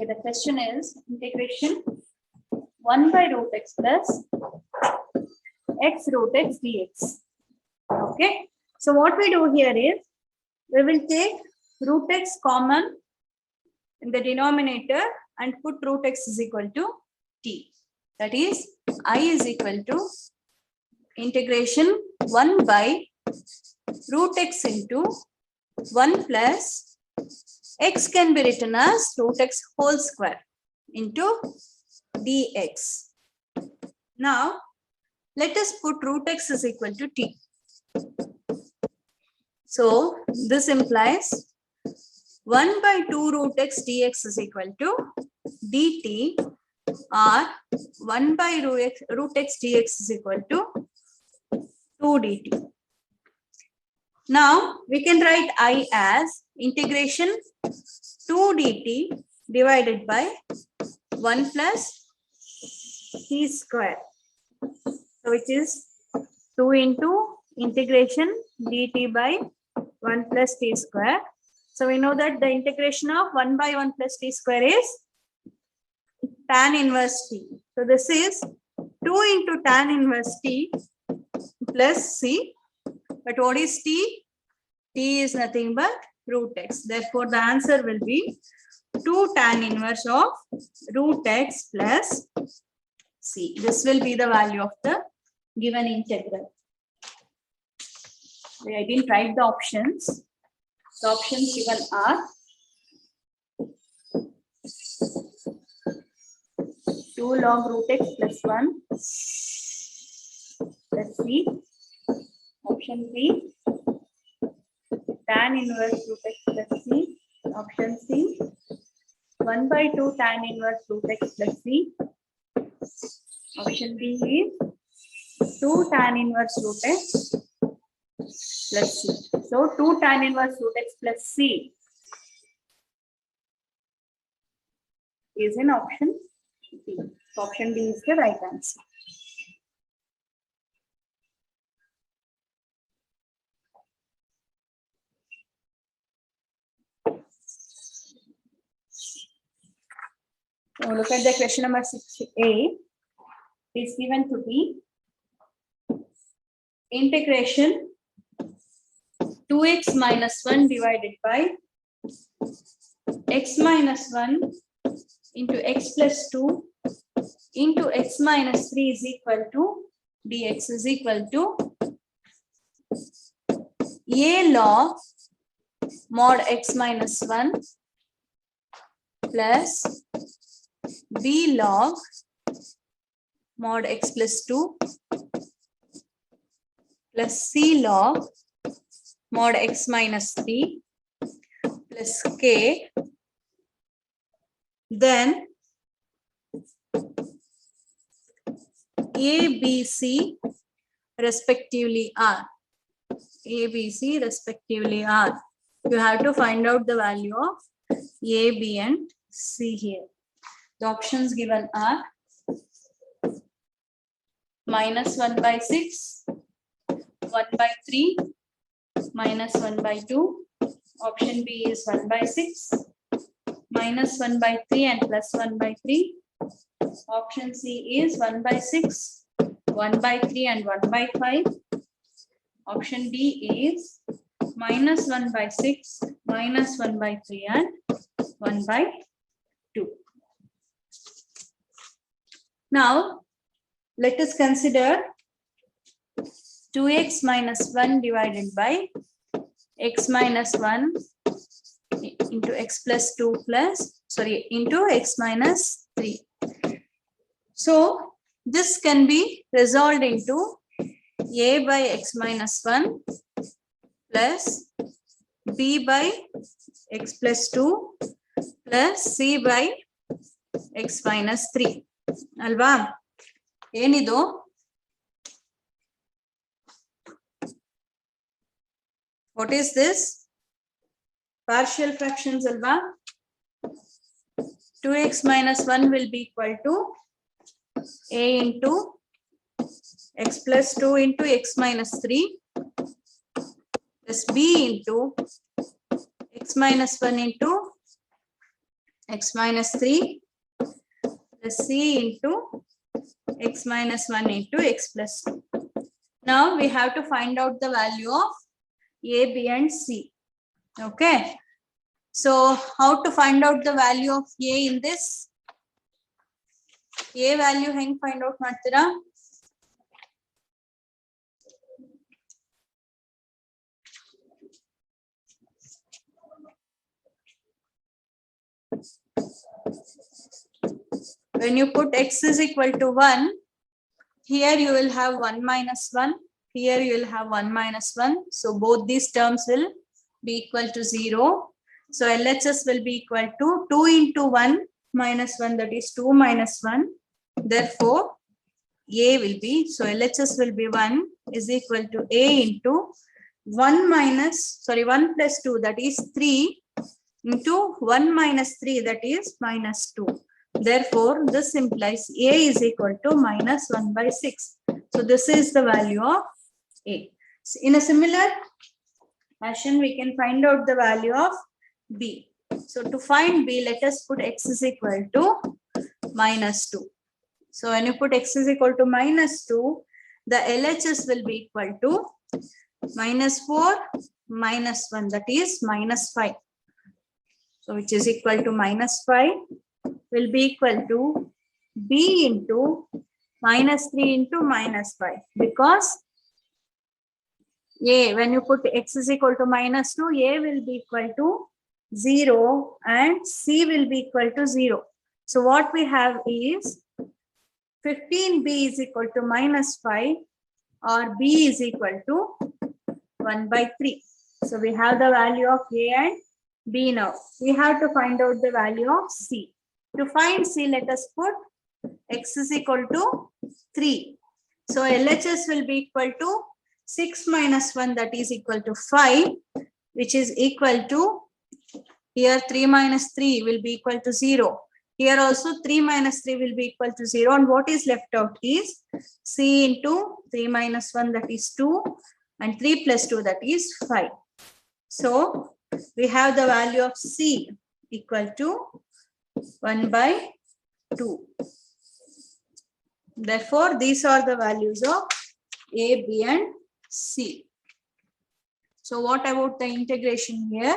S1: Okay, the question is integration 1 by root x plus x root x dx. Okay, so what we do here is we will take root x common in the denominator and put root x is equal to t. That is, I is equal to integration 1 by root x into 1 plus x can be written as root x whole square into dx. Now, let us put root x is equal to t. So, this implies 1 by 2 root x dx is equal to dt, or 1 by root x dx is equal to 2 dt. Now, we can write I as integration 2 dt divided by 1 plus t square. So, which is 2 into integration dt by 1 plus t square. So, we know that the integration of 1 by 1 plus t square is tan inverse t. So, this is 2 into tan inverse t plus c. But what is t? T is nothing but root x. Therefore, the answer will be 2 tan inverse of root x plus c. This will be the value of the given integral. I didn't write the options. The options given are 2 log root x plus 1 plus c. Option B, tan inverse root x plus c. Option C, 1 by 2 tan inverse root x plus c. Option D is 2 tan inverse root x plus c. So 2 tan inverse root x plus c is in option D. So option D is the right answer. So look at the question number 6a. Is given to be integration 2x minus 1 divided by x minus 1 into x plus 2 into x minus 3 is equal to dx is equal to a log mod x minus 1 plus b log mod x plus 2 plus c log mod x minus 3 plus k, then a, b, c respectively are. A, b, c respectively are. You have to find out the value of a, b and c here. The options given are minus 1 by 6, 1 by 3, minus 1 by 2. Option B is 1 by 6, minus 1 by 3 and plus 1 by 3. Option C is 1 by 6, 1 by 3 and 1 by 5. Option D is minus 1 by 6, minus 1 by 3 and 1 by 2. Now, let us consider 2x minus 1 divided by x minus 1 into x plus 2 plus, into x minus 3. So, this can be resolved into a by x minus 1 plus b by x plus 2 plus c by x minus 3. Alva? Enido? What is this? Partial fractions, alva? 2x minus 1 will be equal to a into x plus 2 into x minus 3 plus b into x minus 1 into x minus 3 plus c into x minus 1 into x plus 2. Now we have to find out the value of a, b and c. Okay. So how to find out the value of a in this? A value hang find out ಮಾಡ್ತೀರಾ? When you put x is equal to 1, here you will have 1 minus 1. Here you will have 1 minus 1. So both these terms will be equal to 0. So LHS will be equal to 2 into 1 minus 1, that is 2 minus 1. Therefore, A will be, so LHS will be 1 is equal to A into 1 plus 2, that is 3 into 1 minus 3, that is minus 2. Therefore, this implies A is equal to minus 1 by 6. So this is the value of A. So in a similar fashion, we can find out the value of B. So to find B, let us put x is equal to minus 2. So when you put x is equal to minus 2, the LHS will be equal to minus 4 minus 1, that is minus 5. So which is equal to minus 5 will be equal to B into minus 3 into minus 5, because A, when you put x is equal to minus 2, A will be equal to 0 and C will be equal to 0. So what we have is 15B is equal to minus 5 or B is equal to 1 by 3. So we have the value of A and B now. We have to find out the value of C. To find C, let us put x is equal to 3. So LHS will be equal to 6 minus 1, that is equal to 5, which is equal to, here 3 minus 3 will be equal to 0. Here also 3 minus 3 will be equal to 0. And what is left out is C into 3 minus 1, that is 2. And 3 plus 2, that is 5. So we have the value of C equal to 1 by 2. Therefore, these are the values of A, B and C. So what about the integration here?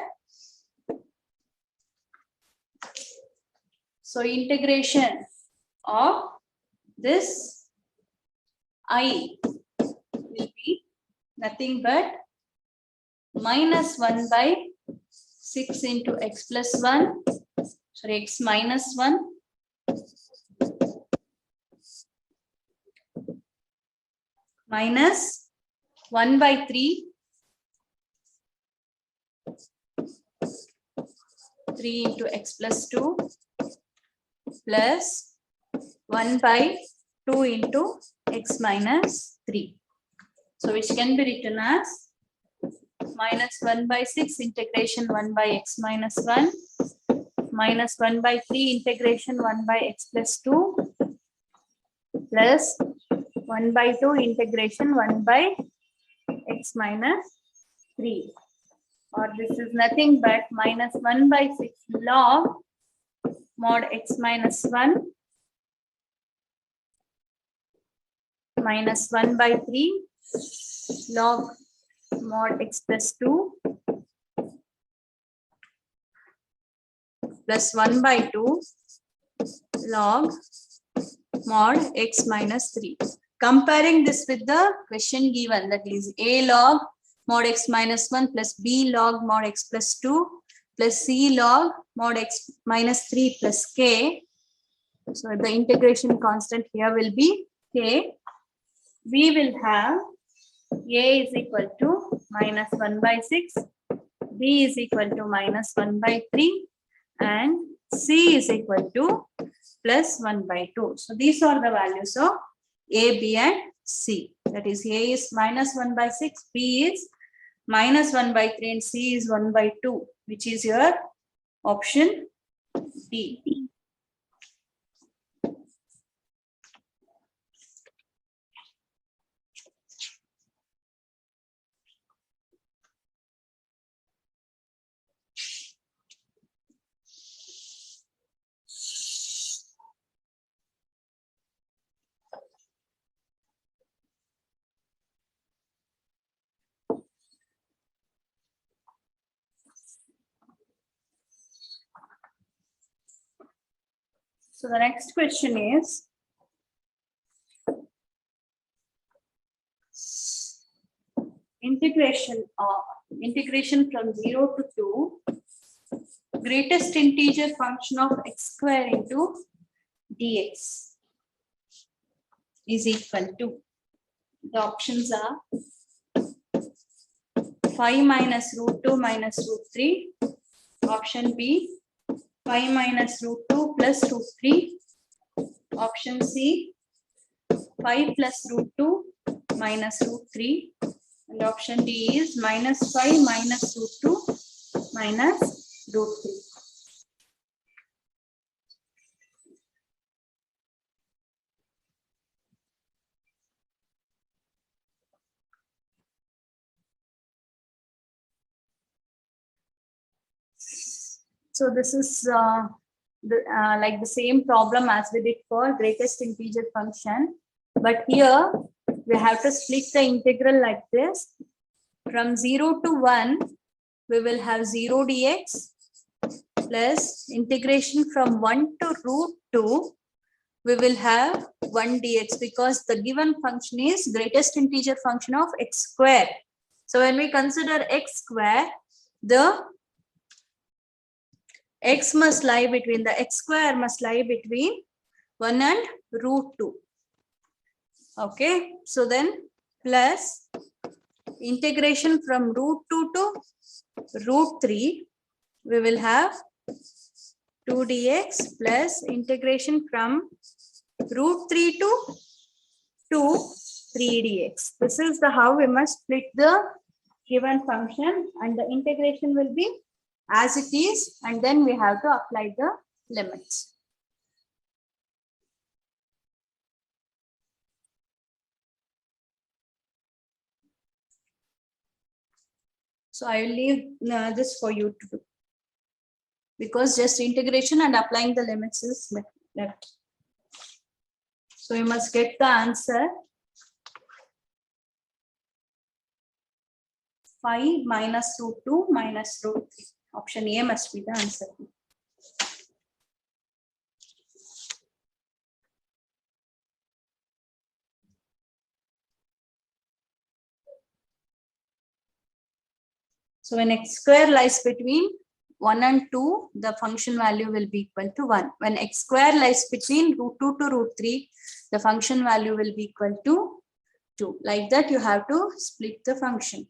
S1: So integration of this I will be nothing but minus 1 by 6 into x plus 1, sorry, x minus 1 minus 1 by 3, 3 into x plus 2 plus 1 by 2 into x minus 3. So which can be written as minus 1 by 6 integration 1 by x minus 1 minus 1 by 3 integration 1 by x plus 2 plus 1 by 2 integration 1 by x minus 3. Or this is nothing but minus 1 by 6 log mod x minus 1 minus 1 by 3 log mod x plus 2 plus 1 by 2 log mod x minus 3. Comparing this with the question given, that is A log mod x minus 1 plus B log mod x plus 2 plus C log mod x minus 3 plus K. So the integration constant here will be K. We will have A is equal to minus 1 by 6, B is equal to minus 1 by 3 and C is equal to plus 1 by 2. So these are the values of A, B and C. That is A is minus 1 by 6, B is minus 1 by 3 and C is 1 by 2, which is your option D. So the next question is, integration from 0 to 2, greatest integer function of x square into dx is equal to, the options are 5 minus root 2 minus root 3, option B 5 minus root 2 plus root 3, option C 5 plus root 2 minus root 3, and option D is minus 5 minus root 2 minus root 3. So this is like the same problem as we did for greatest integer function, but here we have to split the integral like this. From 0 to 1, we will have 0 dx plus integration from 1 to root 2, we will have 1 dx, because the given function is greatest integer function of x square. So when we consider x square, the x must lie between, the x square must lie between 1 and root 2. Okay, so then plus integration from root 2 to root 3, we will have 2 dx plus integration from root 3 to 3 dx. This is the how we must split the given function, and the integration will be as it is, and then we have to apply the limits. So I will leave this for you to do, because just integration and applying the limits is left. So you must get the answer 5 minus root 2 minus root 3. Option A must be the answer. So when x square lies between 1 and 2, the function value will be equal to 1. When x square lies between root 2 to root 3, the function value will be equal to 2. Like that, you have to split the function.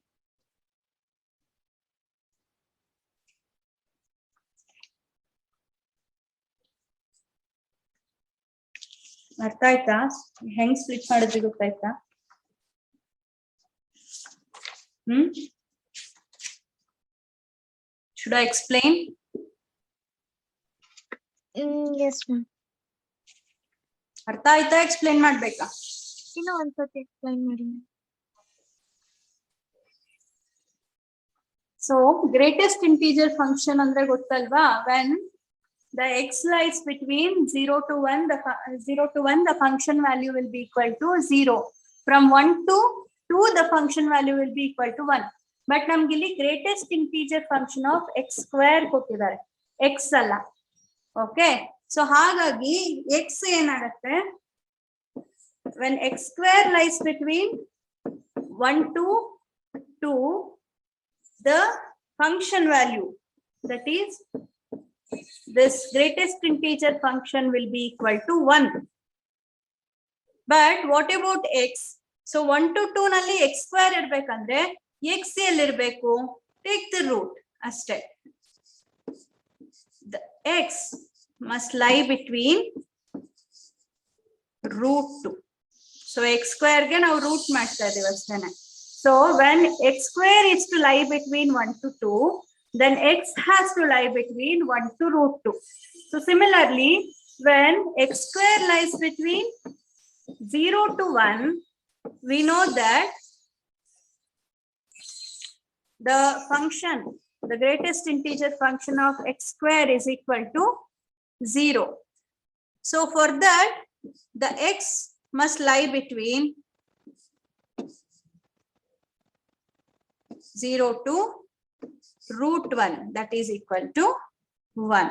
S1: ಅರ್ಥ ಆಯ್ತಾ? ಹೆಂಗ್ split ಮಾಡಿದ್ರಿ ಗೊತ್ತಾಯ್ತಾ? Should I explain?
S3: Yes, ma'am.
S1: ಅರ್ಥ ಆಯ್ತಾ? Explain ಮಾಡ್ಬೇಕಾ?
S3: ಇನ್ನು ಒಂದ್ಸತಿ ಎಕ್ಸ್ಪ್ಲೈನ್ ಮಾಡಿ.
S1: So greatest integer function ಅಂದ್ರೆ ಗೊತ್ತಲ್ವಾ? When the x lies between 0 to 1, the function value will be equal to 0. From 1 to 2, the function value will be equal to 1. But ನಮ್ಗೆ ಇಲ್ಲಿ greatest integer function of x square ಕೊಟ್ಟಿದ್ದಾರೆ, x ಅಲ್ಲ. Okay, so ಹಾಗಾಗಿ x ಏನಾಗುತ್ತೆ, when x square lies between 1 to 2, the function value, that is this greatest integer function, will be equal to 1. But what about x? So 1 to 2 ನಲ್ಲಿ x square ಇರಬೇಕಂದ್ರೆ x ಎಲ್ಲಿರಬೇಕು? Take the root ಅಷ್ಟೇ. The x must lie between root 2. So x square ಗೆ ನಾವು root ಮಾಡ್ತಾ ಇದೀವಿ ಅಷ್ಟೇನೆ. So when x square is to lie between 1 to 2, then x has to lie between 1 to root 2. So similarly, when x square lies between 0 to 1, we know that the function, the greatest integer function of x square is equal to 0. So for that, the x must lie between 0 to root 1, that is equal to 1.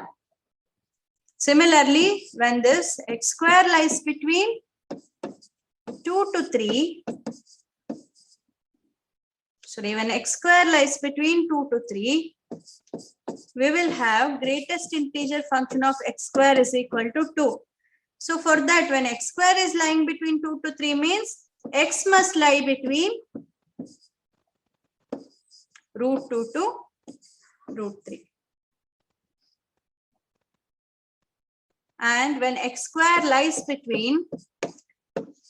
S1: Similarly, when this x square lies between 2 to 3, sorry, when x square lies between 2 to 3, we will have greatest integer function of x square is equal to 2. So for that, when x square is lying between 2 to 3 means x must lie between root 2 to root 3. And when x square lies between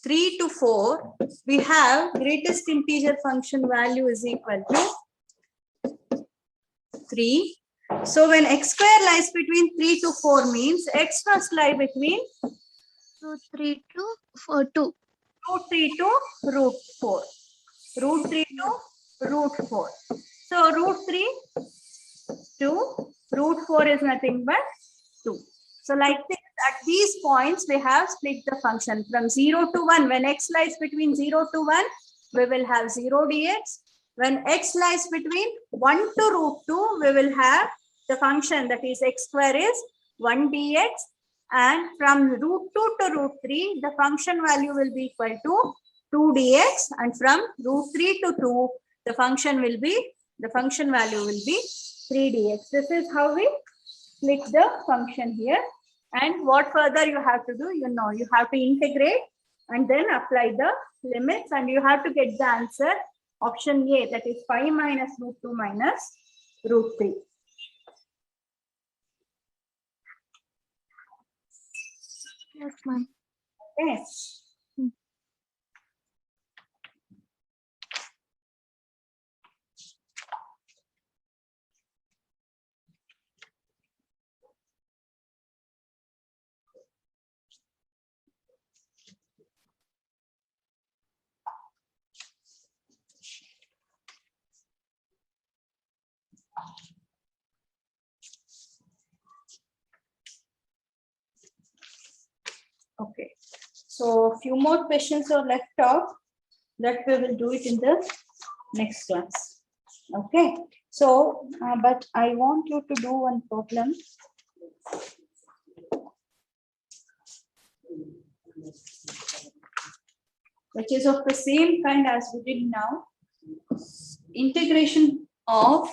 S1: 3 to 4, we have greatest integer function value is equal to 3. So when x square lies between 3 to 4 means x must lie between
S3: 2, 3 to 4, 2.
S1: root 3 to root 4. Root 3 to root 4. So root 3 to root 4 is nothing but 2. So like this, at these points, we have split the function from 0 to 1. When x lies between 0 to 1, we will have 0 dx. When x lies between 1 to root 2, we will have the function that is x square is 1 dx. And from root 2 to root 3, the function value will be equal to 2 dx. And from root 3 to 2, the function value will be 3 dx. This is how we split the function here. And what further you have to do, you have to integrate and then apply the limits, and you have to get the answer option A, that is 5 minus root 2 minus root 3.
S3: Yes, ma'am.
S1: Okay. Okay, so a few more questions are left out, that we will do it in the next class. Okay, so but I want you to do one problem. Which is of the same kind as we did now. Integration of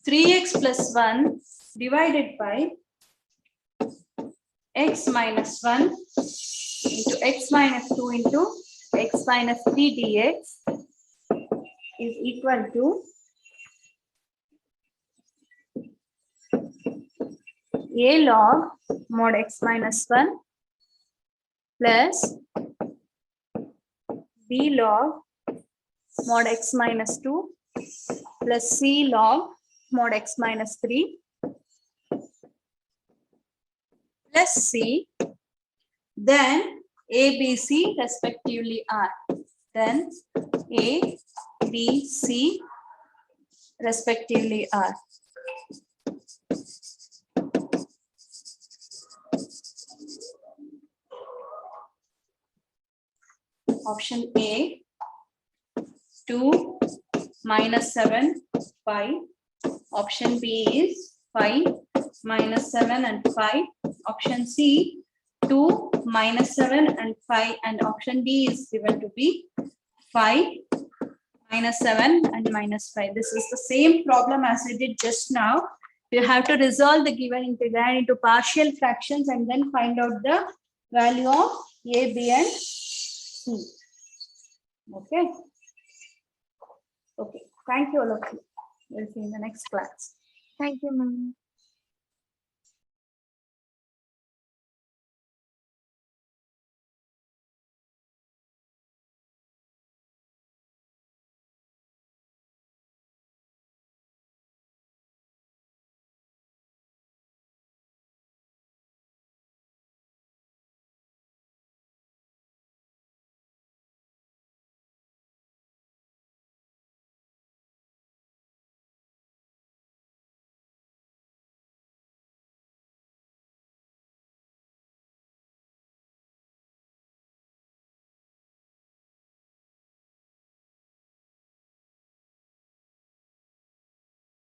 S1: 3x plus 1 divided by x minus 1 into x minus 2 into x minus 3 dx is equal to a log mod x minus 1 plus b log mod x minus 2 plus c log mod x minus 3 plus c, then a, b, c respectively are. Then a, b, c respectively are. Option A, 2 minus 7, 5. Option B is 5 minus 7 and 5. Option C, 2 minus 7 and 5. And option D is given to be 5 minus 7 and minus 5. This is the same problem as we did just now. You have to resolve the given integral into partial fractions and then find out the value of A, B, and C. Okay. Okay. Thank you all of you. We'll see you in the next class.
S3: Thank you, ma'am.